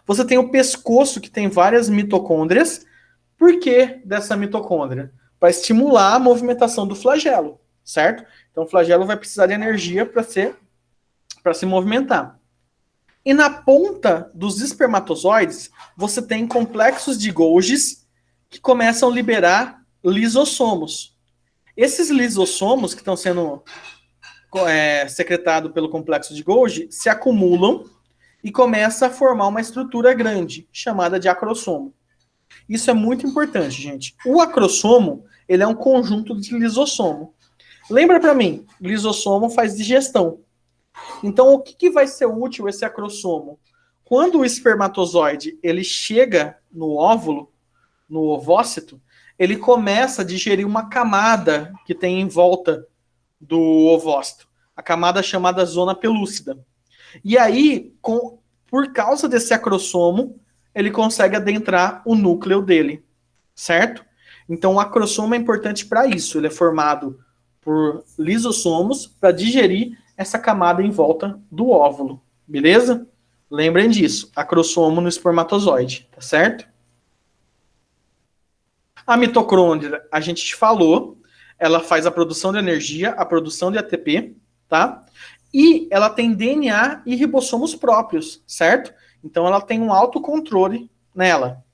Você tem o pescoço, que tem várias mitocôndrias. Por que dessa mitocôndria? Para estimular a movimentação do flagelo, certo? Então o flagelo vai precisar de energia para se movimentar. E na ponta dos espermatozoides, você tem complexos de Golgi que começam a liberar lisossomos. Esses lisossomos que estão sendo secretados pelo complexo de Golgi se acumulam e começa a formar uma estrutura grande, chamada de acrossomo. Isso é muito importante, gente. O acrossomo, ele é um conjunto de lisossomo. Lembra para mim, lisossomo faz digestão. Então, o que vai ser útil esse acrossomo? Quando o espermatozoide ele chega no óvulo, no ovócito, ele começa a digerir uma camada que tem em volta do ovócito. A camada chamada zona pelúcida. E aí, por causa desse acrossomo, ele consegue adentrar o núcleo dele, certo? Então, o acrossomo é importante para isso. Ele é formado por lisossomos para digerir essa camada em volta do óvulo, beleza? Lembrem disso, acrossomo no espermatozoide, tá certo? A mitocôndria, a gente falou, ela faz a produção de energia, a produção de ATP, tá? E ela tem DNA e ribossomos próprios, certo? Então ela tem um autocontrole nela.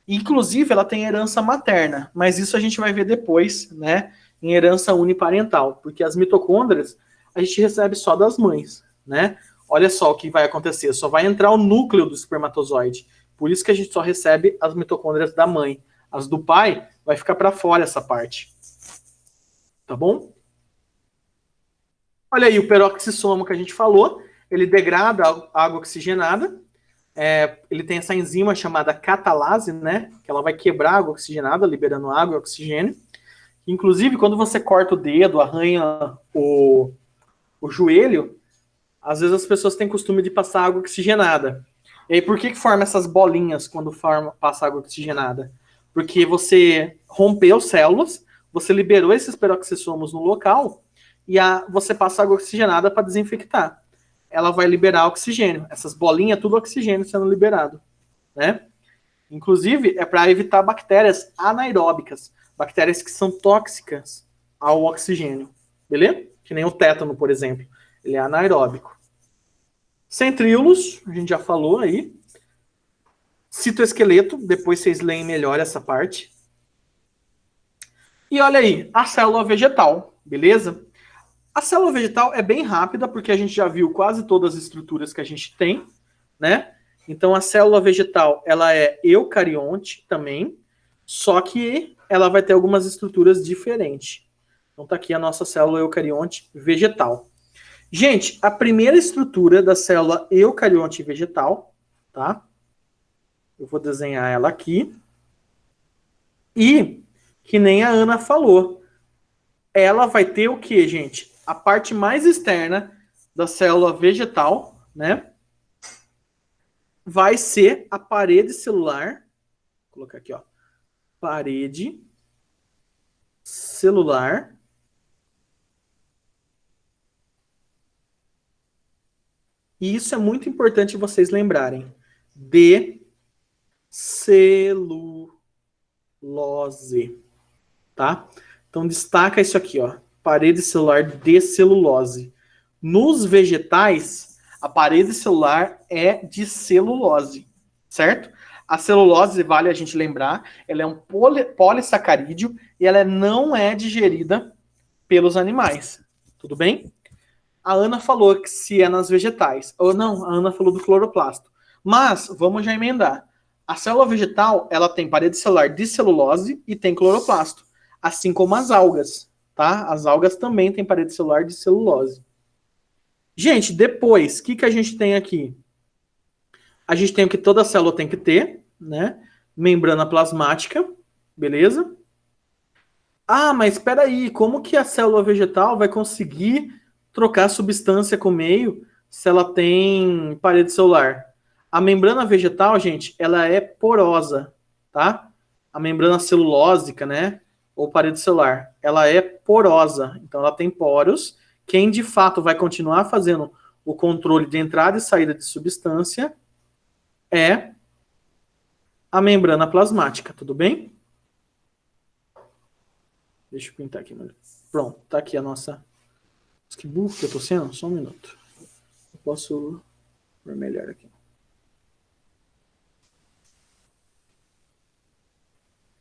Inclusive, ela tem herança materna, mas isso a gente vai ver depois, né? Em herança uniparental, porque as mitocôndrias a gente recebe só das mães, né? Olha só o que vai acontecer, só vai entrar o núcleo do espermatozoide. Por isso que a gente só recebe as mitocôndrias da mãe. As do pai vai ficar para fora essa parte. Tá bom? Olha aí o peroxissomo que a gente falou, ele degrada a água oxigenada, ele tem essa enzima chamada catalase, né? Que ela vai quebrar a água oxigenada, liberando água e oxigênio. Inclusive, quando você corta o dedo, arranha o joelho, às vezes as pessoas têm costume de passar água oxigenada. E aí, por que forma essas bolinhas quando passa água oxigenada? Porque você rompeu células, você liberou esses peroxissomos no local e você passa água oxigenada para desinfectar. Ela vai liberar oxigênio. Essas bolinhas, tudo oxigênio sendo liberado, né? Inclusive, é para evitar bactérias anaeróbicas, bactérias que são tóxicas ao oxigênio, beleza? Que nem o tétano, por exemplo. Ele é anaeróbico. Centríolos, a gente já falou aí. Citoesqueleto, depois vocês leem melhor essa parte. E olha aí, a célula vegetal, beleza? A célula vegetal é bem rápida, porque a gente já viu quase todas as estruturas que a gente tem, né? Então, a célula vegetal, ela é eucarionte também, só que ela vai ter algumas estruturas diferentes. Então, tá aqui a nossa célula eucarionte vegetal. Gente, a primeira estrutura da célula eucarionte vegetal, tá? Eu vou desenhar ela aqui. E, que nem a Ana falou, ela vai ter o que, gente? A parte mais externa da célula vegetal, né? Vai ser a parede celular. Vou colocar aqui, ó. Parede celular. E isso é muito importante vocês lembrarem. De celulose, tá? Então destaca isso aqui, ó. Parede celular de celulose. Nos vegetais, a parede celular é de celulose, certo? A celulose, vale a gente lembrar, ela é um polissacarídeo e ela não é digerida pelos animais. Tudo bem? A Ana falou que se é nas vegetais. Ou não, a Ana falou do cloroplasto. Mas, vamos já emendar. A célula vegetal, ela tem parede celular de celulose e tem cloroplasto. Assim como as algas, tá? As algas também têm parede celular de celulose. Gente, depois, o que a gente tem aqui? A gente tem o que toda célula tem que ter, né? Membrana plasmática, beleza? Ah, mas espera aí, como que a célula vegetal vai conseguir trocar substância com o meio se ela tem parede celular? A membrana vegetal, gente, ela é porosa, tá? A membrana celulósica, né? Ou parede celular, ela é porosa. Então, ela tem poros. Quem, de fato, vai continuar fazendo o controle de entrada e saída de substância é a membrana plasmática, tudo bem? Deixa eu pintar aqui. Pronto, tá aqui a nossa... Que burro que eu tô sendo? Só um minuto. Eu posso ver melhor aqui.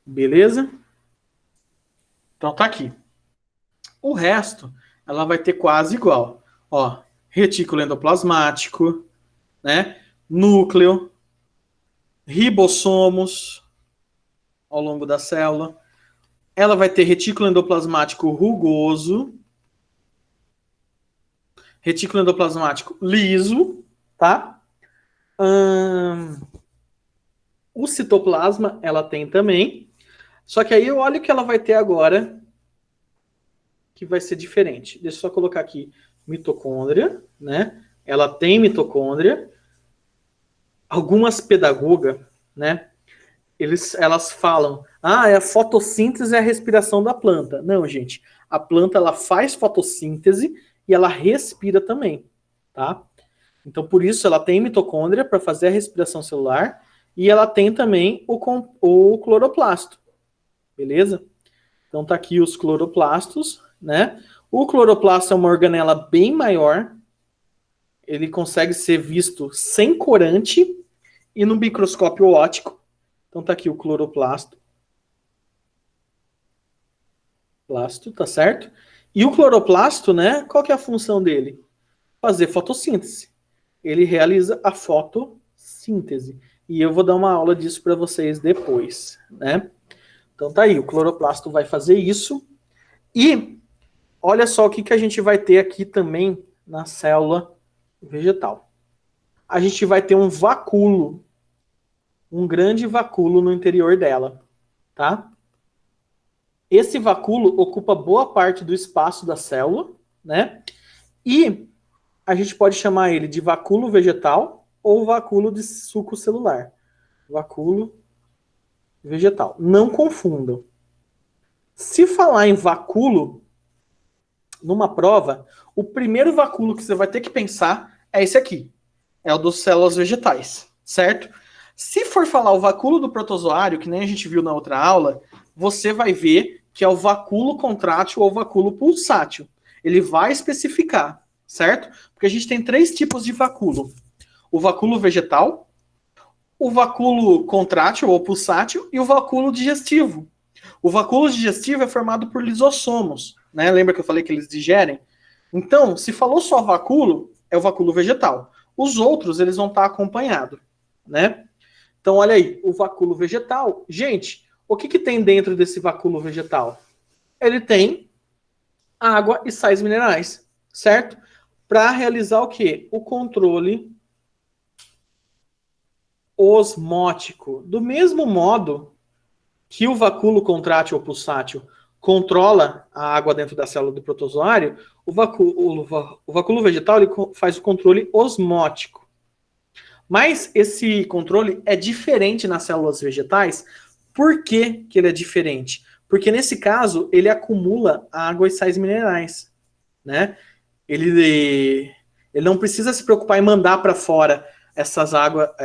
Beleza? Então tá aqui. O resto, ela vai ter quase igual. Ó, retículo endoplasmático, né? Núcleo, ribossomos ao longo da célula. Ela vai ter retículo endoplasmático rugoso, retículo endoplasmático liso, tá? O citoplasma ela tem também. Só que aí olha o que ela vai ter agora, que vai ser diferente. Deixa eu só colocar aqui mitocôndria, né? Ela tem mitocôndria. Algumas pedagogas, né? Elas falam, é a fotossíntese e a respiração da planta. Não, gente. A planta ela faz fotossíntese e ela respira também, tá? Então, por isso, ela tem mitocôndria para fazer a respiração celular e ela tem também o cloroplasto, beleza? Então, tá aqui os cloroplastos, né? O cloroplasto é uma organela bem maior, ele consegue ser visto sem corante e no microscópio óptico. Então, tá aqui o cloroplasto. Tá certo? E o cloroplasto, né? Qual que é a função dele? Fazer fotossíntese. Ele realiza a fotossíntese. E eu vou dar uma aula disso para vocês depois, né? Então tá aí, o cloroplasto vai fazer isso. E olha só o que a gente vai ter aqui também na célula vegetal. a gente vai ter um vacúolo, um grande vacúolo no interior dela, tá? Esse vacúolo ocupa boa parte do espaço da célula, né? E a gente pode chamar ele de vacúolo vegetal ou vacúolo de suco celular. Vacúolo vegetal. Não confundam. Se falar em vacúolo, numa prova, o primeiro vacúolo que você vai ter que pensar é esse aqui. É o das células vegetais, certo? Se for falar o vacúolo do protozoário, que nem a gente viu na outra aula, você vai ver que é o vacúolo contrátil ou vacúolo pulsátil. Ele vai especificar, certo? Porque a gente tem 3 tipos de vacúolo. O vacúolo vegetal, o vacúolo contrátil ou pulsátil e o vacúolo digestivo. O vacúolo digestivo é formado por lisossomos, né? Lembra que eu falei que eles digerem? Então, se falou só vacúolo, é o vacúolo vegetal. Os outros, eles vão estar acompanhados, né? Então, olha aí, o vacúolo vegetal. Gente, o que tem dentro desse vacúolo vegetal? Ele tem água e sais minerais, certo? Para realizar o quê? O controle osmótico. Do mesmo modo que o vacúolo contrátil ou pulsátil controla a água dentro da célula do protozoário, o vacúolo vegetal ele faz o controle osmótico. Mas esse controle é diferente nas células vegetais. Por que ele é diferente? Porque nesse caso, ele acumula água e sais minerais, né? Ele não precisa se preocupar em mandar para fora essa água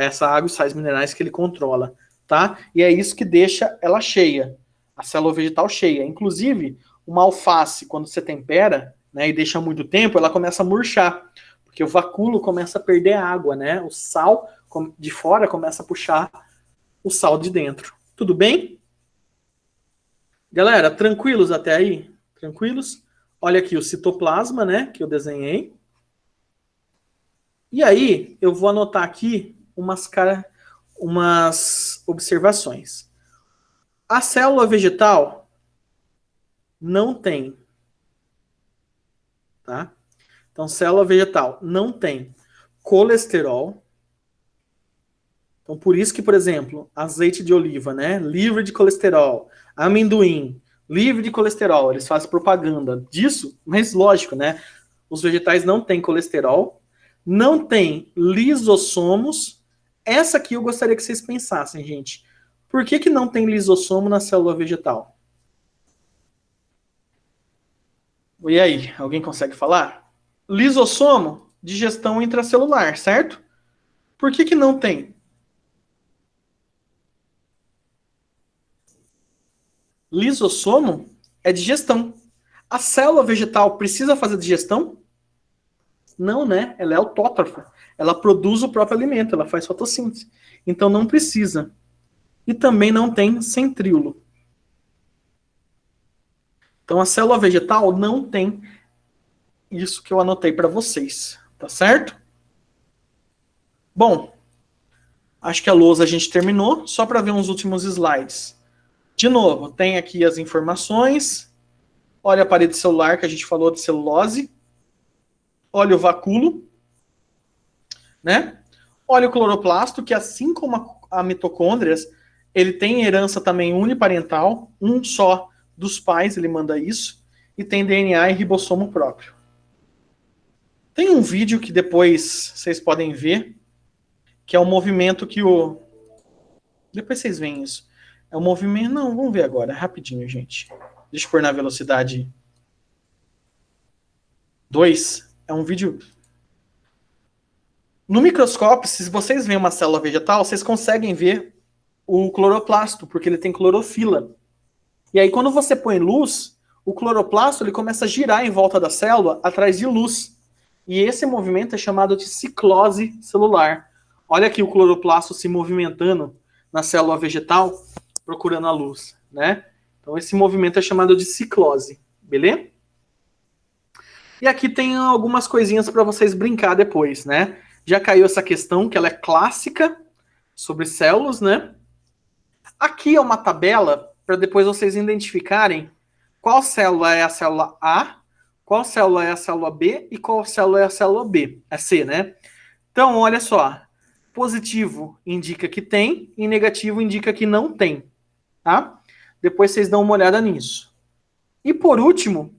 e sais minerais que ele controla, tá? E é isso que deixa ela cheia, a célula vegetal cheia. Inclusive, uma alface, quando você tempera, né, e deixa muito tempo, ela começa a murchar, porque o vacúolo começa a perder água, né? O sal de fora começa a puxar o sal de dentro. Tudo bem? Galera, tranquilos até aí? Tranquilos? Olha aqui o citoplasma, né, que eu desenhei. E aí, eu vou anotar aqui umas observações. A célula vegetal não tem, tá? Então, célula vegetal não tem colesterol. Então, por isso que, por exemplo, azeite de oliva, né, livre de colesterol, amendoim, livre de colesterol, eles fazem propaganda disso, mas lógico, né? Os vegetais não têm colesterol, não tem lisossomos. Essa aqui eu gostaria que vocês pensassem, gente. Por que não tem lisossomo na célula vegetal? E aí, alguém consegue falar? Lisossomo, digestão intracelular, certo? Por que não tem? Lisossomo é digestão. A célula vegetal precisa fazer digestão? Não, né? Ela é autótrofa. Ela produz o próprio alimento, ela faz fotossíntese. Então não precisa. E também não tem centríolo. Então a célula vegetal não tem isso que eu anotei para vocês. Tá certo? Bom, acho que a lousa a gente terminou. Só para ver uns últimos slides. De novo, tem aqui as informações. Olha a parede celular que a gente falou de celulose. Olha o vacúolo, né? Olha o cloroplasto, que assim como a mitocôndrias, ele tem herança também uniparental, um só dos pais, ele manda isso, e tem DNA e ribossomo próprio. Tem um vídeo que depois vocês podem ver, que é o movimento que o... Depois vocês veem isso. É o movimento... Não, vamos ver agora, rapidinho, gente. Deixa eu pôr na velocidade 2. É um vídeo... No microscópio, se vocês veem uma célula vegetal, vocês conseguem ver o cloroplasto, porque ele tem clorofila. E aí, quando você põe luz, o cloroplasto ele começa a girar em volta da célula atrás de luz. E esse movimento é chamado de ciclose celular. Olha aqui o cloroplasto se movimentando na célula vegetal, procurando a luz, né? Então, esse movimento é chamado de ciclose, beleza? E aqui tem algumas coisinhas para vocês brincar depois, né? Já caiu essa questão, que ela é clássica, sobre células, né? Aqui é uma tabela, para depois vocês identificarem qual célula é a célula A, qual célula é a célula B e qual célula é a célula B, a C, né? Então, olha só. Positivo indica que tem e negativo indica que não tem, tá? Depois vocês dão uma olhada nisso. E por último,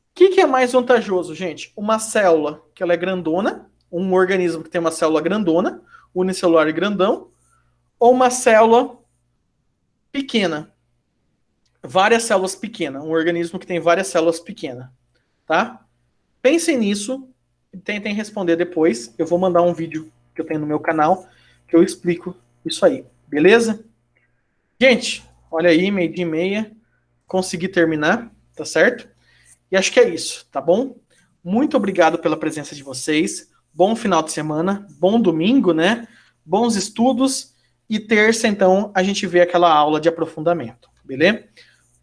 o que é mais vantajoso, gente? Uma célula que ela é grandona, um organismo que tem uma célula grandona, unicelular e grandão, ou uma célula pequena, várias células pequenas, um organismo que tem várias células pequenas, tá? Pensem nisso e tentem responder depois. Eu vou mandar um vídeo que eu tenho no meu canal que eu explico isso aí, beleza? Gente, olha aí, meio-dia e meia, consegui terminar, tá certo? E acho que é isso, tá bom? Muito obrigado pela presença de vocês. Bom final de semana, bom domingo, né? Bons estudos e terça, então, a gente vê aquela aula de aprofundamento, beleza?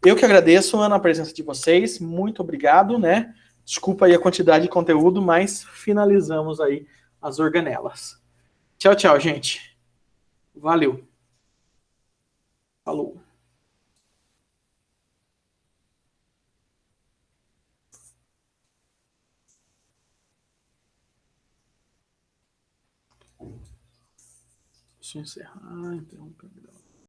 Eu que agradeço, Ana, a presença de vocês. Muito obrigado, né? Desculpa aí a quantidade de conteúdo, mas finalizamos aí as organelas. Tchau, tchau, gente. Valeu. Falou. Deixa eu encerrar. Interromper.